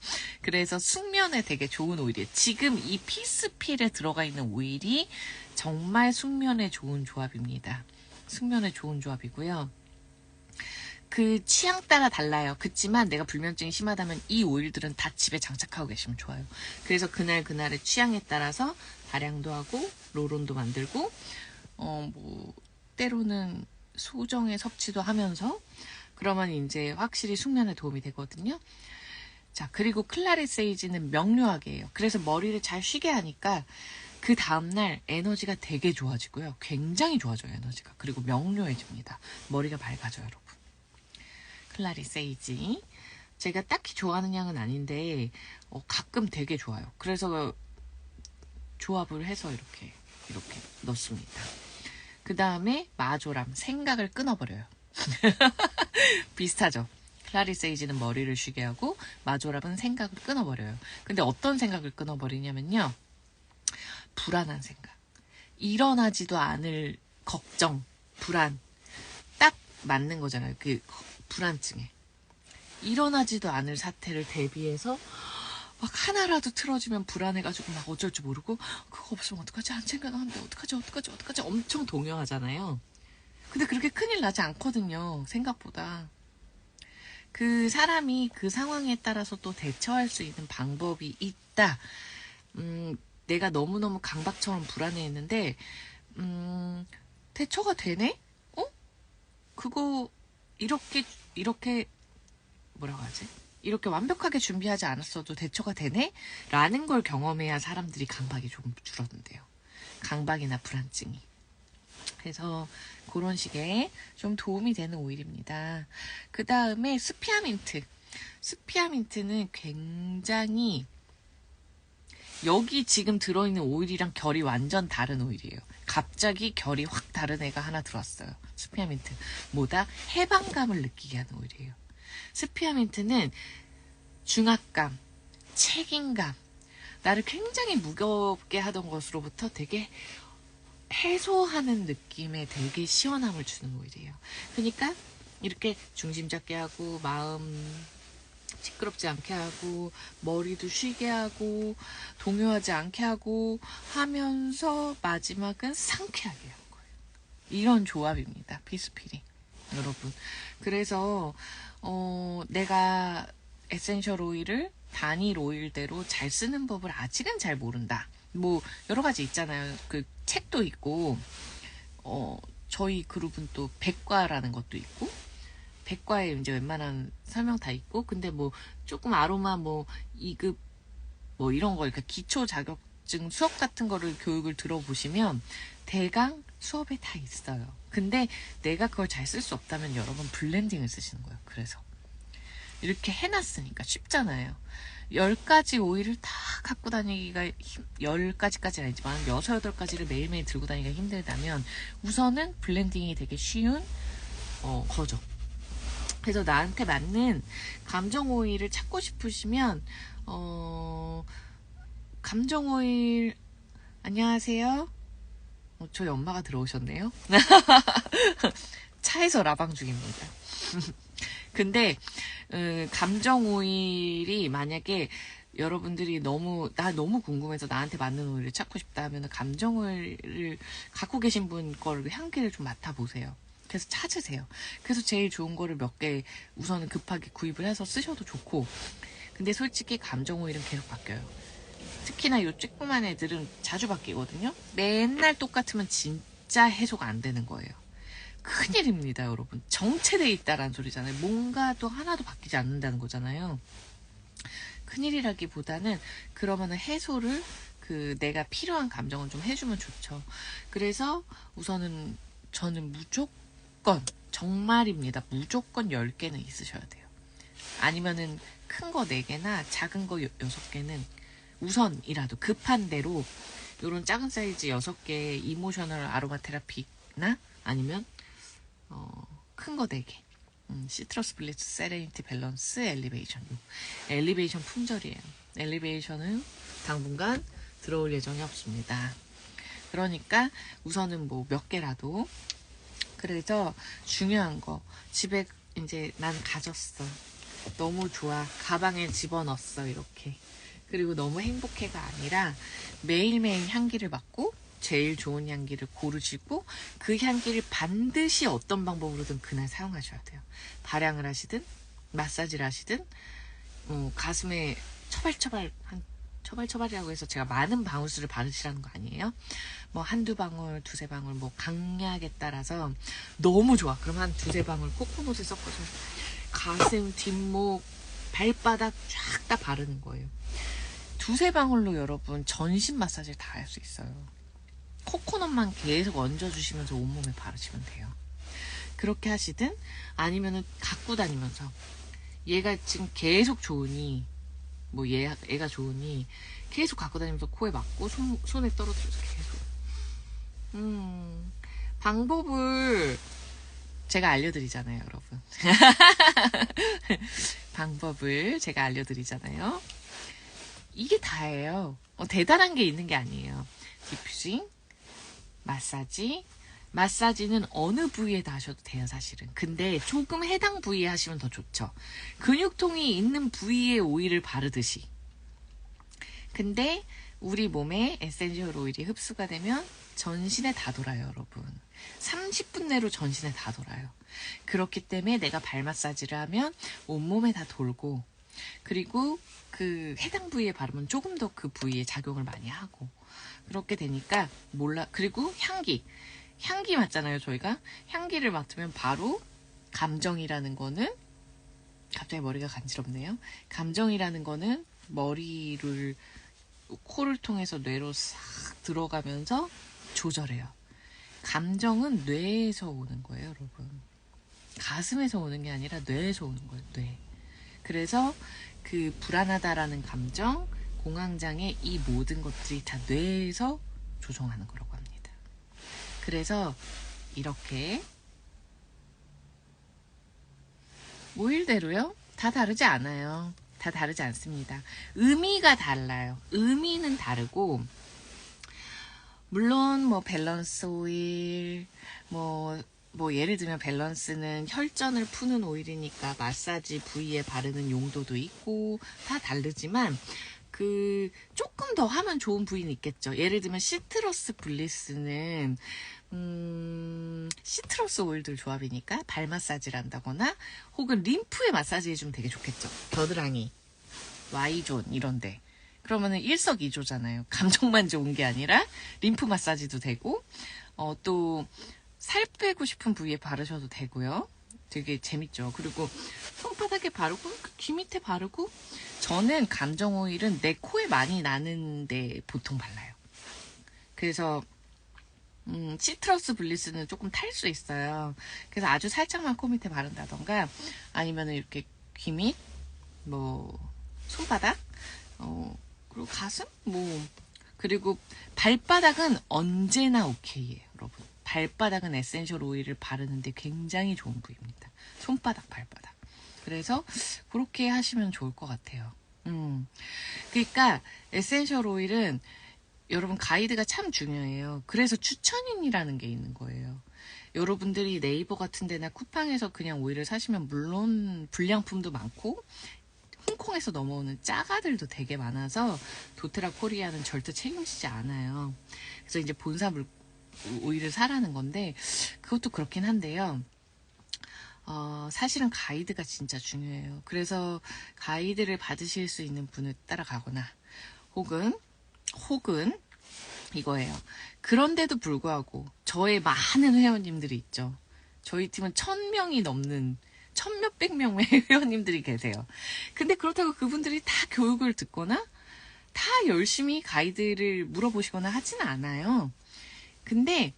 그래서 숙면에 되게 좋은 오일이에요. 지금 이 피스필에 들어가 있는 오일이 정말 숙면에 좋은 조합입니다. 숙면에 좋은 조합이고요. 그 취향 따라 달라요. 그치만 내가 불면증이 심하다면 이 오일들은 다 집에 장착하고 계시면 좋아요. 그래서 그날그날의 취향에 따라서 발향도 하고 로론도 만들고 뭐 때로는 소정의 섭취도 하면서 그러면 이제 확실히 숙면에 도움이 되거든요. 자, 그리고 클라리 세이지는 명료하게 해요. 그래서 머리를 잘 쉬게 하니까 그 다음날 에너지가 되게 좋아지고요. 굉장히 좋아져요, 에너지가. 그리고 명료해집니다. 머리가 밝아져요, 여러분. 클라리 세이지. 제가 딱히 좋아하는 향은 아닌데 가끔 되게 좋아요. 그래서 조합을 해서 이렇게 넣습니다. 그 다음에 마조람, 생각을 끊어버려요. 비슷하죠? 클라리 세이지는 머리를 쉬게 하고 마조람은 생각을 끊어버려요. 근데 어떤 생각을 끊어버리냐면요. 불안한 생각. 일어나지도 않을 걱정, 불안. 딱 맞는 거잖아요. 그 불안증에. 일어나지도 않을 사태를 대비해서 막 하나라도 틀어지면 불안해가지고 막 어쩔 줄 모르고 그거 없으면 어떡하지? 안 챙겨나가는데 어떡하지? 엄청 동요하잖아요. 근데 그렇게 큰일 나지 않거든요. 생각보다. 그 사람이 그 상황에 따라서 또 대처할 수 있는 방법이 있다. 내가 너무너무 강박처럼 불안해했는데 대처가 되네? 그거 이렇게 뭐라고 하지? 이렇게 완벽하게 준비하지 않았어도 대처가 되네? 라는 걸 경험해야 사람들이 강박이 조금 줄어든대요. 강박이나 불안증이. 그래서 그런 식의 좀 도움이 되는 오일입니다. 그 다음에 스피아민트. 스피아민트는 굉장히 여기 지금 들어있는 오일이랑 결이 완전 다른 오일이에요. 갑자기 결이 확 다른 애가 하나 들어왔어요. 스피아민트. 뭐다? 해방감을 느끼게 하는 오일이에요. 스피아민트는 중압감, 책임감, 나를 굉장히 무겁게 하던 것으로부터 되게 해소하는 느낌의 되게 시원함을 주는 오일이에요. 그러니까 이렇게 중심 잡게 하고 마음 시끄럽지 않게 하고 머리도 쉬게 하고 동요하지 않게 하고 하면서 마지막은 상쾌하게 하는 거예요. 이런 조합입니다. 피스필이. 여러분. 그래서 내가 에센셜 오일을 단일 오일대로 잘 쓰는 법을 아직은 잘 모른다. 뭐 여러 가지 있잖아요. 그 책도 있고 저희 그룹은 또 백과라는 것도 있고 백과에 이제 웬만한 설명 다 있고 근데 뭐 조금 아로마 뭐 2급 뭐 이런 거 그러니까 기초 자격증 수업 같은 거를 교육을 들어보시면 대강 수업에 다 있어요. 근데 내가 그걸 잘 쓸 수 없다면 여러분 블렌딩을 쓰시는 거예요. 그래서 이렇게 해놨으니까 쉽잖아요. 10가지 오일을 다 갖고 다니기가 10가지까지는 아니지만 6, 8가지를 매일매일 들고 다니기가 힘들다면 우선은 블렌딩이 되게 쉬운 거죠. 그래서 나한테 맞는 감정 오일을 찾고 싶으시면 감정 오일 안녕하세요. 저희 엄마가 들어오셨네요. 차에서 라방 중입니다. 근데 감정 오일이 만약에 여러분들이 나 너무 궁금해서 나한테 맞는 오일을 찾고 싶다 하면 감정 오일을 갖고 계신 분 거를 향기를 좀 맡아보세요. 그래서 찾으세요. 그래서 제일 좋은 거를 몇 개 우선은 급하게 구입을 해서 쓰셔도 좋고 근데 솔직히 감정 오일은 계속 바뀌어요. 특히나 요 쬐끄만 애들은 자주 바뀌거든요. 맨날 똑같으면 진짜 해소가 안 되는 거예요. 큰일입니다, 여러분. 정체되어 있다라는 소리잖아요. 뭔가 또 하나도 바뀌지 않는다는 거잖아요. 큰일이라기보다는 그러면은 해소를 내가 필요한 감정은 좀 해주면 좋죠. 그래서 우선은 저는 무조건 정말입니다. 무조건 10개는 있으셔야 돼요. 아니면은 큰 거 4개나 작은 거 6개는 우선이라도 급한 대로 요런 작은 사이즈 6개 이모셔널 아로마 테라피나 아니면 큰 거 4개 시트러스 블리츠, 세레니티 밸런스, 엘리베이션 엘리베이션 품절이에요. 엘리베이션은 당분간 들어올 예정이 없습니다. 그러니까 우선은 뭐 몇 개라도 그래서 중요한 거 집에 이제 난 가졌어. 너무 좋아. 가방에 집어넣었어. 이렇게. 그리고 너무 행복해가 아니라 매일매일 향기를 맡고 제일 좋은 향기를 고르시고 그 향기를 반드시 어떤 방법으로든 그날 사용하셔야 돼요. 발향을 하시든 마사지를 하시든 가슴에 처발처발이라고 해서 제가 많은 방울수를 바르시라는 거 아니에요. 뭐 한두 방울, 두세 방울, 뭐 강약에 따라서 너무 좋아. 그럼 한 두세 방울 코코넛에 섞어서 가슴, 뒷목, 발바닥 쫙 다 바르는 거예요. 두세 방울로 여러분 전신 마사지를 다 할 수 있어요. 코코넛만 계속 얹어주시면서 온몸에 바르시면 돼요. 그렇게 하시든 아니면은 갖고 다니면서 얘가 지금 계속 좋으니 뭐 얘가 좋으니 계속 갖고 다니면서 코에 맞고 손에 떨어뜨려서 계속 방법을 제가 알려드리잖아요, 여러분. 방법을 제가 알려드리잖아요. 이게 다예요. 대단한 게 있는 게 아니에요. 디퓨징, 마사지는 어느 부위에다 하셔도 돼요, 사실은. 근데 조금 해당 부위에 하시면 더 좋죠. 근육통이 있는 부위에 오일을 바르듯이. 근데 우리 몸에 에센셜 오일이 흡수가 되면 전신에 다 돌아요, 여러분. 30분 내로 전신에 다 돌아요. 그렇기 때문에 내가 발 마사지를 하면 온몸에 다 돌고, 그리고 그 해당 부위에 바르면 조금 더 그 부위에 작용을 많이 하고, 그렇게 되니까 그리고 향기 맡잖아요, 저희가. 향기를 맡으면 바로 감정이라는 거는, 갑자기 머리가 간지럽네요. 감정이라는 거는 머리를, 코를 통해서 뇌로 싹 들어가면서 조절해요. 감정은 뇌에서 오는 거예요, 여러분. 가슴에서 오는 게 아니라 뇌에서 오는 거예요, 뇌. 그래서 그 불안하다라는 감정, 공황장애, 이 모든 것들이 다 뇌에서 조종하는 거라고 합니다. 그래서 이렇게 오일대로요? 다 다르지 않아요. 다 다르지 않습니다. 의미가 달라요. 의미는 다르고, 물론 뭐 밸런스 오일, 뭐 예를 들면 밸런스는 혈전을 푸는 오일이니까 마사지 부위에 바르는 용도도 있고 다 다르지만 조금 더 하면 좋은 부위는 있겠죠. 예를 들면 시트러스 블리스는 시트러스 오일들 조합이니까 발 마사지를 한다거나 혹은 림프에 마사지 해주면 되게 좋겠죠. 겨드랑이, Y존 이런데. 그러면은 일석이조잖아요. 감정만 좋은 게 아니라 림프 마사지도 되고 또 살 빼고 싶은 부위에 바르셔도 되고요. 되게 재밌죠. 그리고 손바닥에 바르고 귀 밑에 바르고, 저는 감정 오일은 내 코에 많이 나는데 보통 발라요. 그래서 시트러스 블리스는 조금 탈 수 있어요. 그래서 아주 살짝만 코 밑에 바른다던가 아니면 이렇게 귀 밑, 뭐 손바닥, 그리고 가슴, 그리고 발바닥은 언제나 오케이예요, 여러분. 발바닥은 에센셜 오일을 바르는데 굉장히 좋은 부위입니다. 손바닥, 발바닥. 그래서 그렇게 하시면 좋을 것 같아요. 그러니까 에센셜 오일은 여러분 가이드가 참 중요해요. 그래서 추천인이라는 게 있는 거예요. 여러분들이 네이버 같은 데나 쿠팡에서 그냥 오일을 사시면 물론 불량품도 많고 홍콩에서 넘어오는 짜가들도 되게 많아서 도테라 코리아는 절대 책임지지 않아요. 그래서 이제 본사 오일을 사라는 건데, 그것도 그렇긴 한데요. 사실은 가이드가 진짜 중요해요. 그래서 가이드를 받으실 수 있는 분을 따라가거나 혹은 이거예요. 그런데도 불구하고 저의 많은 회원님들이 있죠. 저희 팀은 1000명이 넘는 1000몇백 명의 회원님들이 계세요. 근데 그렇다고 그분들이 다 교육을 듣거나 다 열심히 가이드를 물어보시거나 하지는 않아요. 근데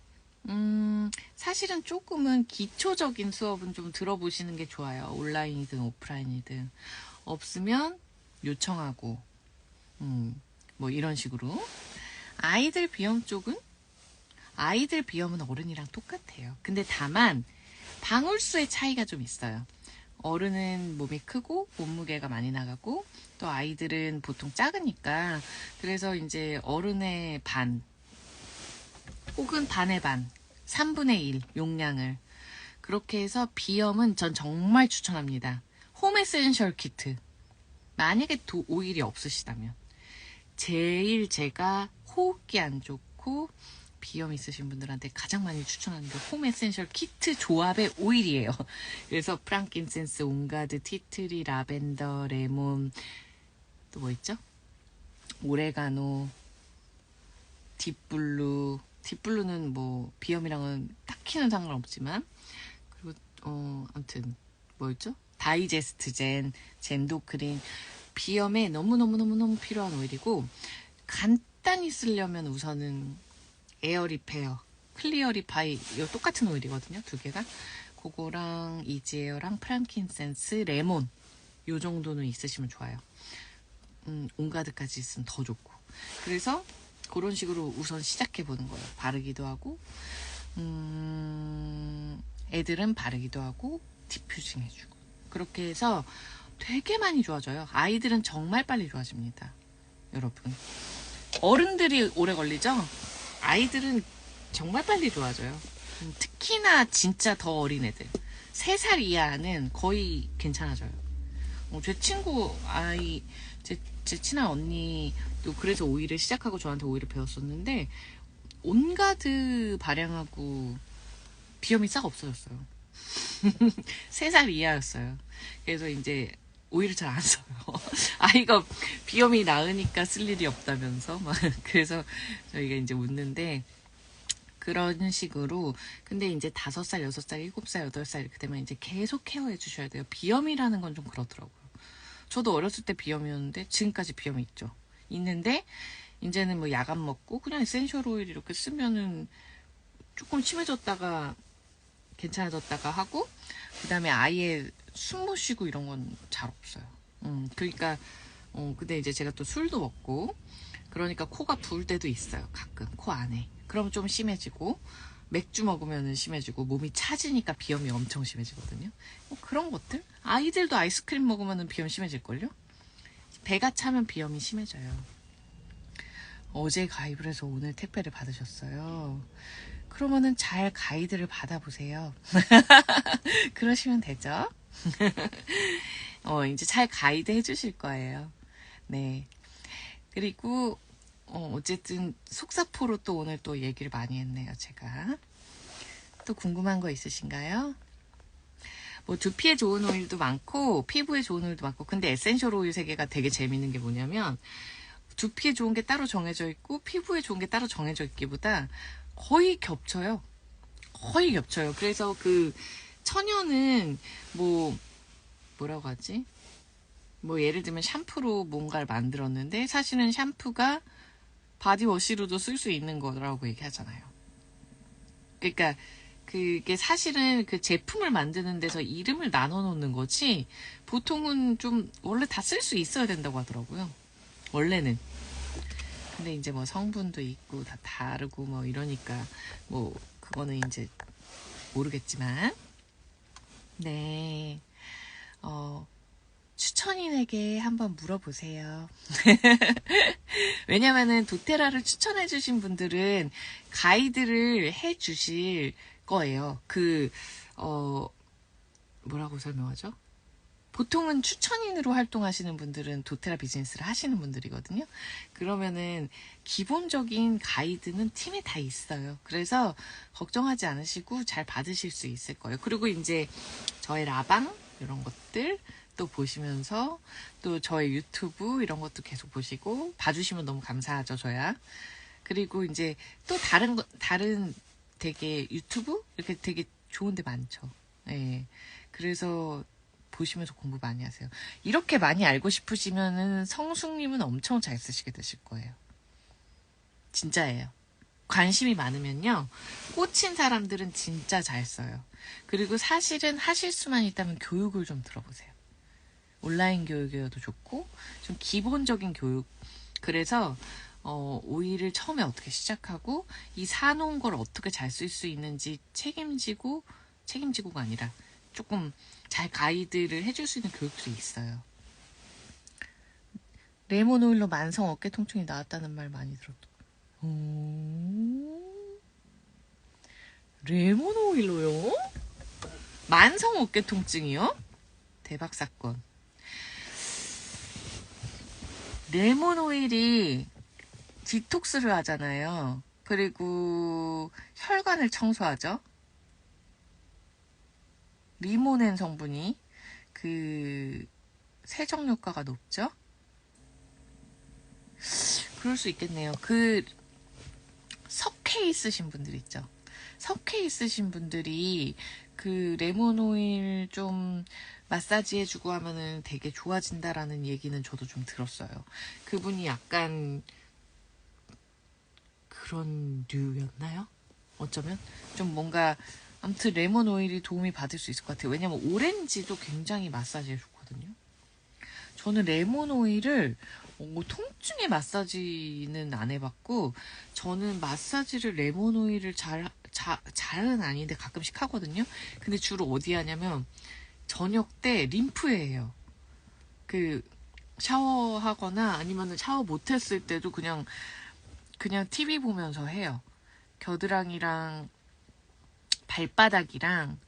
사실은 조금은 기초적인 수업은 좀 들어보시는 게 좋아요. 온라인이든 오프라인이든. 없으면 요청하고 뭐 이런 식으로. 아이들 비염 쪽은 아이들 비염은 어른이랑 똑같아요. 근데 다만 방울수의 차이가 좀 있어요. 어른은 몸이 크고 몸무게가 많이 나가고 또 아이들은 보통 작으니까, 그래서 이제 어른의 반 혹은 반의 반, 3분의 1 용량을 그렇게 해서 비염은 전 정말 추천합니다. 홈 에센셜 키트. 만약에 오일이 없으시다면 제일 제가 호흡기 안 좋고 비염 있으신 분들한테 가장 많이 추천하는 게 홈 에센셜 키트 조합의 오일이에요. 그래서 프랑킨센스, 온가드, 티트리, 라벤더, 레몬, 또 뭐 있죠? 오레가노, 딥블루는 뭐 비염이랑은 딱히는 상관없지만, 그리고 아무튼 뭐였죠? 다이제스트 젠도크린, 비염에 너무너무너무너무 필요한 오일이고, 간단히 쓰려면 우선은 에어 리페어, 클리어 리파이, 이거 똑같은 오일이거든요. 두 개가. 그거랑 이지에어랑 프랑킨센스, 레몬, 요 정도는 있으시면 좋아요. 온가드까지 있으면 더 좋고. 그래서 그런 식으로 우선 시작해 보는 거예요. 바르기도 하고, 애들은 바르기도 하고, 디퓨징 해주고. 그렇게 해서 되게 많이 좋아져요. 아이들은 정말 빨리 좋아집니다. 여러분. 어른들이 오래 걸리죠? 아이들은 정말 빨리 좋아져요. 특히나 진짜 더 어린 애들. 3살 이하는 거의 괜찮아져요. 제 친구 아이, 제 친한 언니도 그래서 오일을 시작하고 저한테 오일을 배웠었는데, 온가드 발향하고 비염이 싹 없어졌어요. 3살 이하였어요. 그래서 이제 오일을 잘 안 써요. 아이가 비염이 나으니까 쓸 일이 없다면서 막 그래서 저희가 이제 웃는데, 그런 식으로. 근데 이제 5살, 6살, 7살, 8살 이렇게 되면 이제 계속 케어해 주셔야 돼요. 비염이라는 건 좀 그렇더라고요. 저도 어렸을 때 비염이었는데 지금까지 비염이 있죠. 있는데 이제는 뭐 약안 먹고 그냥 에센셜 오일 이렇게 쓰면은 조금 심해졌다가 괜찮아졌다가 하고, 그 다음에 아예 숨 못 쉬고 이런 건 잘 없어요. 그러니까 근데 이제 제가 또 술도 먹고 그러니까 코가 부을 때도 있어요. 가끔 코 안에. 그럼 좀 심해지고, 맥주 먹으면 심해지고, 몸이 차지니까 비염이 엄청 심해지거든요. 뭐 그런 것들. 아이들도 아이스크림 먹으면 비염 심해질걸요. 배가 차면 비염이 심해져요. 어제 가입을 해서 오늘 택배를 받으셨어요. 그러면은 잘 가이드를 받아보세요. 그러시면 되죠. 이제 잘 가이드 해주실 거예요. 네. 그리고 어쨌든 속사포로 또 오늘 또 얘기를 많이 했네요. 제가 또 궁금한 거 있으신가요? 뭐 두피에 좋은 오일도 많고 피부에 좋은 오일도 많고, 근데 에센셜 오일 세계가 되게 재밌는 게 뭐냐면, 두피에 좋은 게 따로 정해져 있고 피부에 좋은 게 따로 정해져 있기보다 거의 겹쳐요. 거의 겹쳐요. 그래서 그 천연은 뭐라고 하지? 뭐 예를 들면 샴푸로 뭔가를 만들었는데 사실은 샴푸가 바디워시로도 쓸 수 있는 거라고 얘기하잖아요. 그러니까 그게 사실은 그 제품을 만드는 데서 이름을 나눠 놓는 거지, 보통은 좀 원래 다 쓸 수 있어야 된다고 하더라고요. 원래는. 근데 이제 뭐 성분도 있고 다 다르고 뭐 이러니까 뭐 그거는 이제 모르겠지만, 네. 추천인에게 한번 물어보세요. 왜냐면은 도테라를 추천해주신 분들은 가이드를 해주실 거예요. 뭐라고 설명하죠? 보통은 추천인으로 활동하시는 분들은 도테라 비즈니스를 하시는 분들이거든요. 그러면은 기본적인 가이드는 팀에 다 있어요. 그래서 걱정하지 않으시고 잘 받으실 수 있을 거예요. 그리고 이제 저의 라방 이런 것들 또 보시면서, 또 저의 유튜브 이런 것도 계속 보시고 봐주시면 너무 감사하죠, 저야. 그리고 이제 또 다른 되게 유튜브 이렇게 되게 좋은 데 많죠. 예. 그래서 보시면서 공부 많이 하세요. 이렇게 많이 알고 싶으시면은 성숙님은 엄청 잘 쓰시게 되실 거예요. 진짜예요. 관심이 많으면요, 꽂힌 사람들은 진짜 잘 써요. 그리고 사실은 하실 수만 있다면 교육을 좀 들어보세요. 온라인 교육이어도 좋고 좀 기본적인 교육. 그래서 오일을 처음에 어떻게 시작하고 이 사놓은 걸 어떻게 잘 쓸 수 있는지 책임지고가 아니라 조금 잘 가이드를 해줄 수 있는 교육도 있어요. 레몬 오일로 만성 어깨 통증이 나았다는 말 많이 들었고. 레몬 오일로요? 만성 어깨 통증이요? 대박 사건. 레몬 오일이 디톡스를 하잖아요. 그리고 혈관을 청소하죠. 리모넨 성분이 그 세정 효과가 높죠. 그럴 수 있겠네요. 그 석회 있으신 분들 있죠. 석회 있으신 분들이 그 레몬 오일 좀 마사지 해주고 하면은 되게 좋아진다라는 얘기는 저도 좀 들었어요. 그분이 약간 그런 류였나요? 어쩌면 좀 뭔가 아무튼 레몬 오일이 도움이 받을 수 있을 것 같아요. 왜냐면 오렌지도 굉장히 마사지 해줬거든요. 저는 레몬 오일을 통증의 마사지는 안 해봤고, 저는 마사지를 레몬 오일을 잘은 아닌데 가끔씩 하거든요. 근데 주로 어디 하냐면 저녁 때 림프에 해요. 그 샤워하거나 아니면 샤워 못했을 때도 그냥 TV 보면서 해요. 겨드랑이랑 발바닥이랑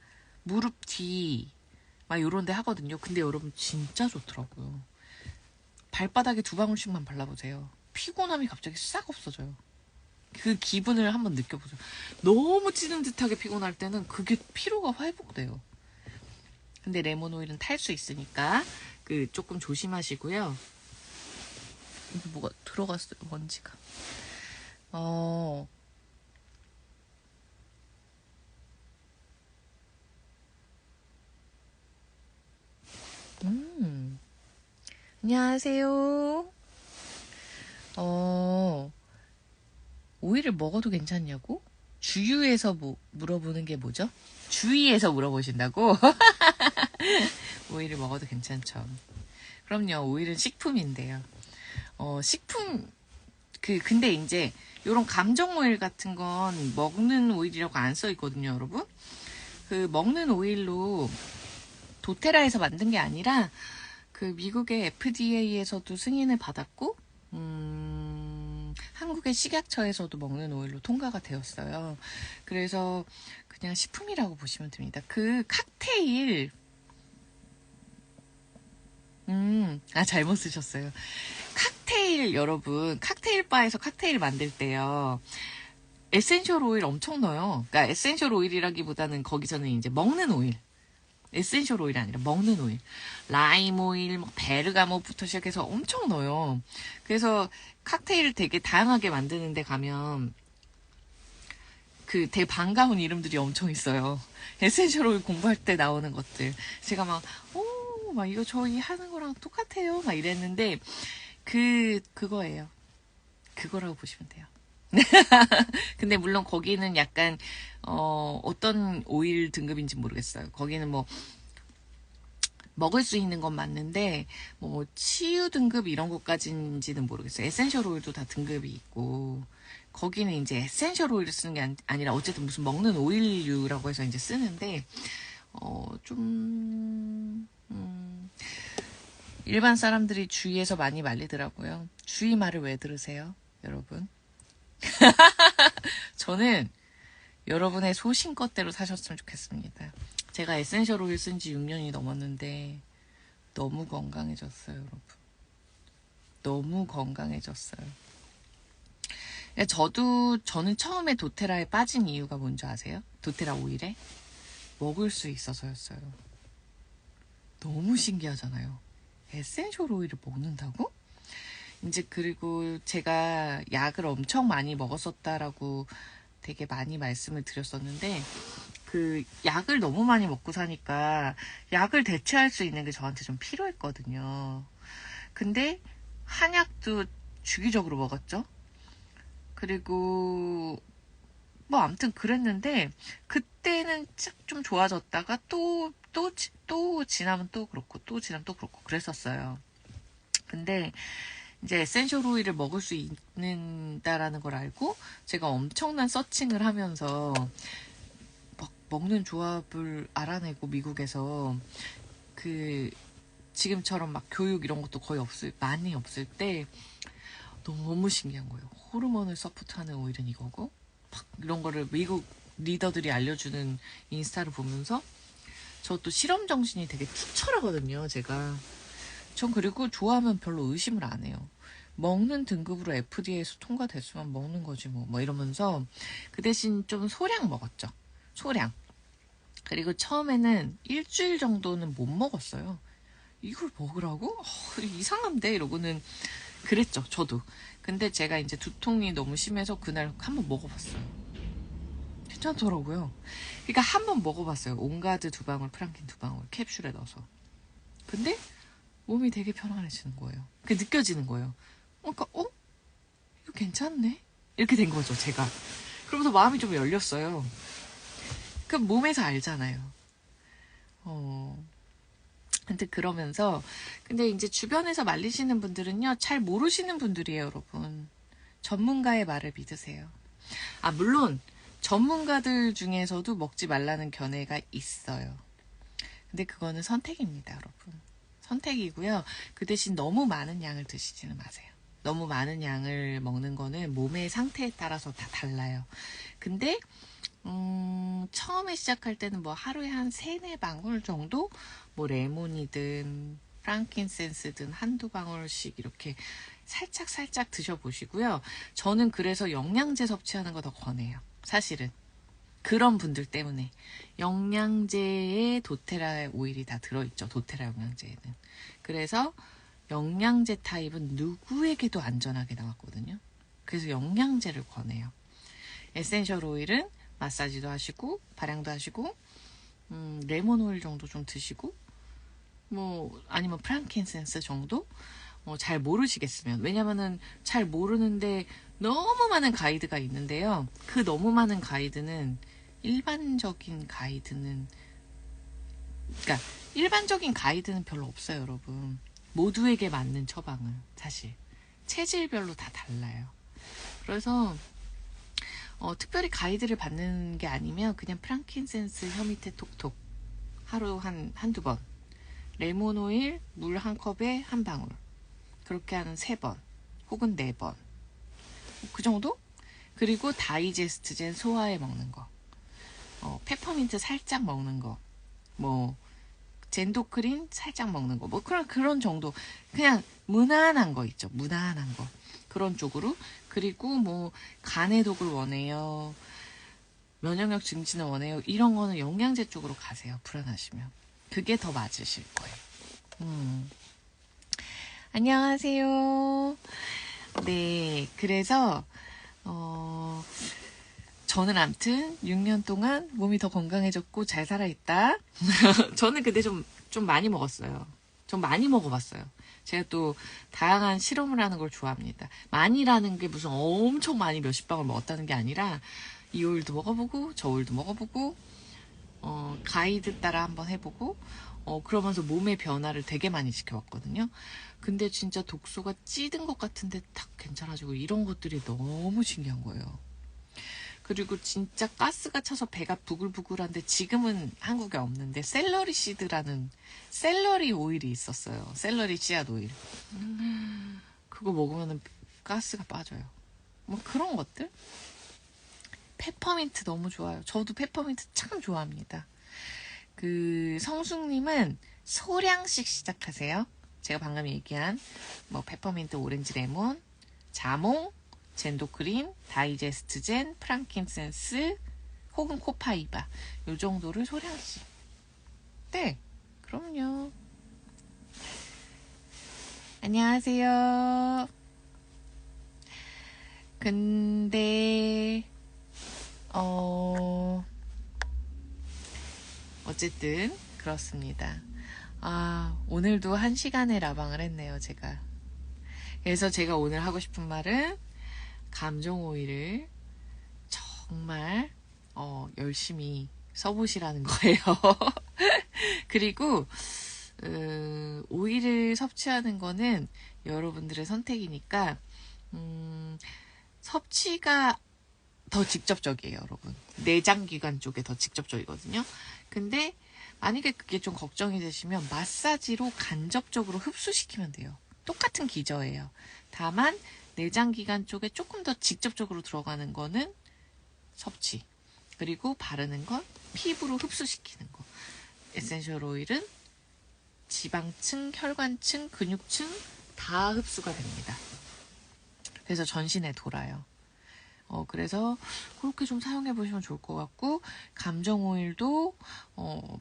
무릎 뒤 막 요런 데 하거든요. 근데 여러분 진짜 좋더라고요. 발바닥에 2방울씩만 발라보세요. 피곤함이 갑자기 싹 없어져요. 그 기분을 한번 느껴보세요. 너무 찌는 듯하게 피곤할 때는 그게 피로가 회복돼요. 근데 레몬 오일은 탈 수 있으니까 그 조금 조심하시고요. 뭐가 들어갔어요, 먼지가. 안녕하세요. 오이를 먹어도 괜찮냐고? 주유에서 물어보는 게 뭐죠? 주위에서 물어보신다고? 오이를 먹어도 괜찮죠. 그럼요, 오일은 식품인데요. 식품, 근데 이제, 요런 감정 오일 같은 건 먹는 오일이라고 안 써 있거든요, 여러분. 그 먹는 오일로 도테라에서 만든 게 아니라, 그 미국의 FDA에서도 승인을 받았고, 한국의 식약처에서도 먹는 오일로 통과가 되었어요. 그래서 그냥 식품이라고 보시면 됩니다. 그 칵테일, 잘못 쓰셨어요. 칵테일, 여러분, 칵테일 바에서 칵테일 만들 때요. 에센셜 오일 엄청 넣어요. 그러니까 에센셜 오일이라기보다는 거기서는 이제 먹는 오일. 에센셜 오일이 아니라 먹는 오일. 라임 오일, 뭐 베르가모부터 시작해서 엄청 넣어요. 그래서 칵테일을 되게 다양하게 만드는 데 가면 그 되게 반가운 이름들이 엄청 있어요. 에센셜 오일 공부할 때 나오는 것들. 제가 막 이거 저희 하는 거랑 똑같아요. 막 이랬는데, 그거예요. 그거라고 보시면 돼요. 근데 물론 거기는 약간, 어떤 오일 등급인지 모르겠어요. 거기는 뭐, 먹을 수 있는 건 맞는데, 뭐, 치유 등급 이런 것까지인지는 모르겠어요. 에센셜 오일도 다 등급이 있고, 거기는 이제 에센셜 오일을 쓰는 게 아니라 어쨌든 무슨 먹는 오일류라고 해서 이제 쓰는데, 일반 사람들이 주위에서 많이 말리더라고요. 주위 말을 왜 들으세요, 여러분? 저는 여러분의 소신껏대로 사셨으면 좋겠습니다. 제가 에센셜 오일 쓴 지 6년이 넘었는데 너무 건강해졌어요, 여러분. 너무 건강해졌어요. 저는 처음에 도테라에 빠진 이유가 뭔지 아세요? 도테라 오일에? 먹을 수 있어서였어요. 너무 신기하잖아요. 에센셜 오일을 먹는다고? 이제 그리고 제가 약을 엄청 많이 먹었었다라고 되게 많이 말씀을 드렸었는데, 그 약을 너무 많이 먹고 사니까 약을 대체할 수 있는 게 저한테 좀 필요했거든요. 근데 한약도 주기적으로 먹었죠. 그리고 뭐 아무튼 그랬는데, 그때는 좀 좋아졌다가 또 지나면 또 그렇고 또 지나면 또 그렇고 그랬었어요. 근데 이제 에센셜 오일을 먹을 수 있는다라는 걸 알고 제가 엄청난 서칭을 하면서 막 먹는 조합을 알아내고, 미국에서 그 지금처럼 막 교육 이런 것도 거의 많이 없을 때 너무 신기한 거예요. 호르몬을 서포트하는 오일은 이거고, 막 이런 거를 미국 리더들이 알려주는 인스타를 보면서 저도 실험 정신이 되게 투철하거든요, 제가. 전 그리고 좋아하면 별로 의심을 안 해요. 먹는 등급으로 FDA에서 통과됐으면 먹는 거지 뭐 이러면서 그 대신 좀 소량 먹었죠. 소량. 그리고 처음에는 일주일 정도는 못 먹었어요. 이걸 먹으라고? 이상한데? 이러고는 그랬죠, 저도. 근데 제가 이제 두통이 너무 심해서 그날 한번 먹어봤어요. 괜찮더라고요. 그러니까 한번 먹어봤어요. 온가드 2방울, 프랑킨 2방울 캡슐에 넣어서. 근데 몸이 되게 편안해지는 거예요. 그게 느껴지는 거예요. 그러니까 이거 괜찮네? 이렇게 된 거죠, 제가. 그러면서 마음이 좀 열렸어요. 그 몸에서 알잖아요. 근데 그러면서 근데 이제 주변에서 말리시는 분들은요, 잘 모르시는 분들이에요, 여러분. 전문가의 말을 믿으세요. 물론 전문가들 중에서도 먹지 말라는 견해가 있어요. 근데 그거는 선택입니다, 여러분. 선택이고요. 그 대신 너무 많은 양을 드시지는 마세요. 너무 많은 양을 먹는 거는 몸의 상태에 따라서 다 달라요. 근데 처음에 시작할 때는 뭐 하루에 한 3-4방울 정도 뭐 레몬이든 프랑킨센스든 1-2방울씩 이렇게 살짝 드셔보시고요. 저는 그래서 영양제 섭취하는 거 더 권해요. 사실은. 그런 분들 때문에. 영양제에 도테라 오일이 다 들어있죠. 도테라 영양제에는. 그래서 영양제 타입은 누구에게도 안전하게 나왔거든요. 그래서 영양제를 권해요. 에센셜 오일은 마사지도 하시고 발향도 하시고 레몬 오일 정도 좀 드시고 뭐 아니면 프랑킨센스 정도 잘 모르시겠으면, 왜냐면은 잘 모르는데 너무 많은 가이드가 있는데요. 그 너무 많은 가이드는 일반적인 가이드는 별로 없어요, 여러분. 모두에게 맞는 처방은 사실 체질별로 다 달라요. 그래서 특별히 가이드를 받는 게 아니면 그냥 프랑킨센스 혀 밑에 톡톡 하루 한두 번, 레몬 오일 물 1컵에 1방울, 그렇게 하는 3번 혹은 4번, 그 정도? 그리고 다이제스트젠 소화에 먹는 거, 페퍼민트 살짝 먹는 거, 뭐 젠도크린 살짝 먹는 거, 뭐 그런 정도. 그냥 무난한 거 있죠. 무난한 거. 그런 쪽으로. 그리고 뭐 간의 독을 원해요, 면역력 증진을 원해요, 이런 거는 영양제 쪽으로 가세요. 불안하시면. 그게 더 맞으실 거예요. 안녕하세요. 네, 그래서 저는 아무튼 6년 동안 몸이 더 건강해졌고 잘 살아있다. 저는 근데 좀 많이 먹었어요. 좀 많이 먹어봤어요. 제가 또 다양한 실험을 하는 걸 좋아합니다. 많이라는 게 무슨 엄청 많이 몇십 방울 먹었다는 게 아니라 이 오일도 먹어보고 저 오일도 먹어보고 가이드 따라 한번 해보고 그러면서 몸의 변화를 되게 많이 지켜봤거든요. 근데 진짜 독소가 찌든 것 같은데 딱 괜찮아지고 이런 것들이 너무 신기한 거예요. 그리고 진짜 가스가 차서 배가 부글부글한데 지금은 한국에 없는데 샐러리 시드라는 샐러리 오일이 있었어요. 샐러리 씨앗 오일. 그거 먹으면 가스가 빠져요. 뭐 그런 것들? 페퍼민트 너무 좋아요. 저도 페퍼민트 참 좋아합니다. 그 성숙님은 소량씩 시작하세요. 제가 방금 얘기한 뭐 페퍼민트, 오렌지, 레몬, 자몽, 젠도크린, 다이제스트젠, 프랑킨센스 혹은 코파이바, 요 정도를 소량씩. 네, 그럼요. 안녕하세요. 근데 어쨌든 그렇습니다. 오늘도 1시간의 라방을 했네요, 제가. 그래서 제가 오늘 하고 싶은 말은 감정 오일을 정말 열심히 써보시라는 거예요. 그리고 오일을 섭취하는 거는 여러분들의 선택이니까 섭취가 더 직접적이에요, 여러분. 내장기관 쪽에 더 직접적이거든요. 근데 만약에 그게 좀 걱정이 되시면 마사지로 간접적으로 흡수시키면 돼요. 똑같은 기저예요. 다만 내장기관 쪽에 조금 더 직접적으로 들어가는 거는 섭취, 그리고 바르는 건 피부로 흡수시키는 거. 에센셜 오일은 지방층, 혈관층, 근육층 다 흡수가 됩니다. 그래서 전신에 돌아요. 그래서 그렇게 좀 사용해 보시면 좋을 것 같고, 감정 오일도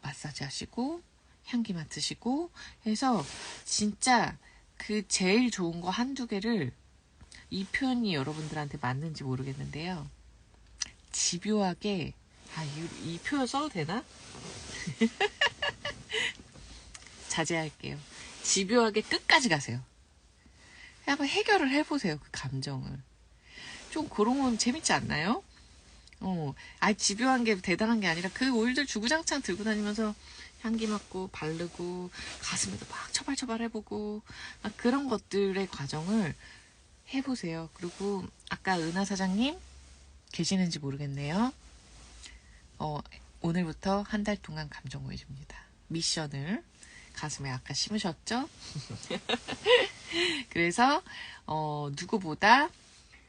마사지 하시고 향기 맡으시고 해서 진짜 그 제일 좋은 거 한두 개를, 이 표현이 여러분들한테 맞는지 모르겠는데요. 집요하게, 이 표현 써도 되나? 자제할게요. 집요하게 끝까지 가세요. 한번 해결을 해보세요. 그 감정을. 좀 그런 건 재밌지 않나요? 집요한 게 대단한 게 아니라 그 오일들 주구장창 들고 다니면서 향기 맡고 바르고 가슴에도 막 처발처발 해보고 막 그런 것들의 과정을 해보세요. 그리고 아까 은하 사장님 계시는지 모르겠네요. 오늘부터 한 달 동안 감정 오일입니다. 미션을 가슴에 아까 심으셨죠? 그래서 누구보다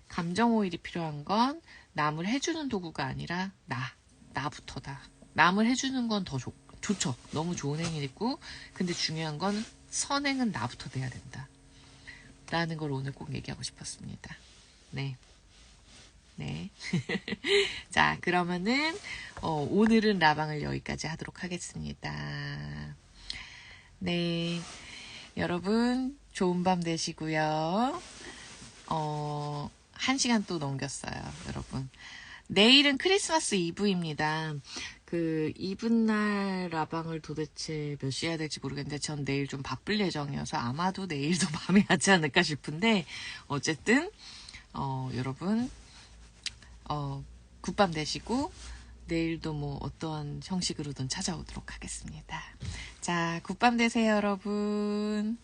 감정 오일이 필요한 건 남을 해주는 도구가 아니라 나부터다. 남을 해주는 건 더 좋죠. 너무 좋은 행위고, 근데 중요한 건 선행은 나부터 돼야 된다. 라는 걸 오늘 꼭 얘기하고 싶었습니다. 네. 자, 그러면은 오늘은 라방을 여기까지 하도록 하겠습니다. 네. 여러분 좋은 밤 되시고요. 1시간 또 넘겼어요, 여러분. 내일은 크리스마스 이브입니다. 그 이브날 라방을 도대체 몇 시에 해야 될지 모르겠는데 전 내일 좀 바쁠 예정이어서 아마도 내일도 밤에 하지 않을까 싶은데, 어쨌든 여러분 굿밤 되시고 내일도 뭐 어떠한 형식으로든 찾아오도록 하겠습니다. 자, 굿밤 되세요, 여러분.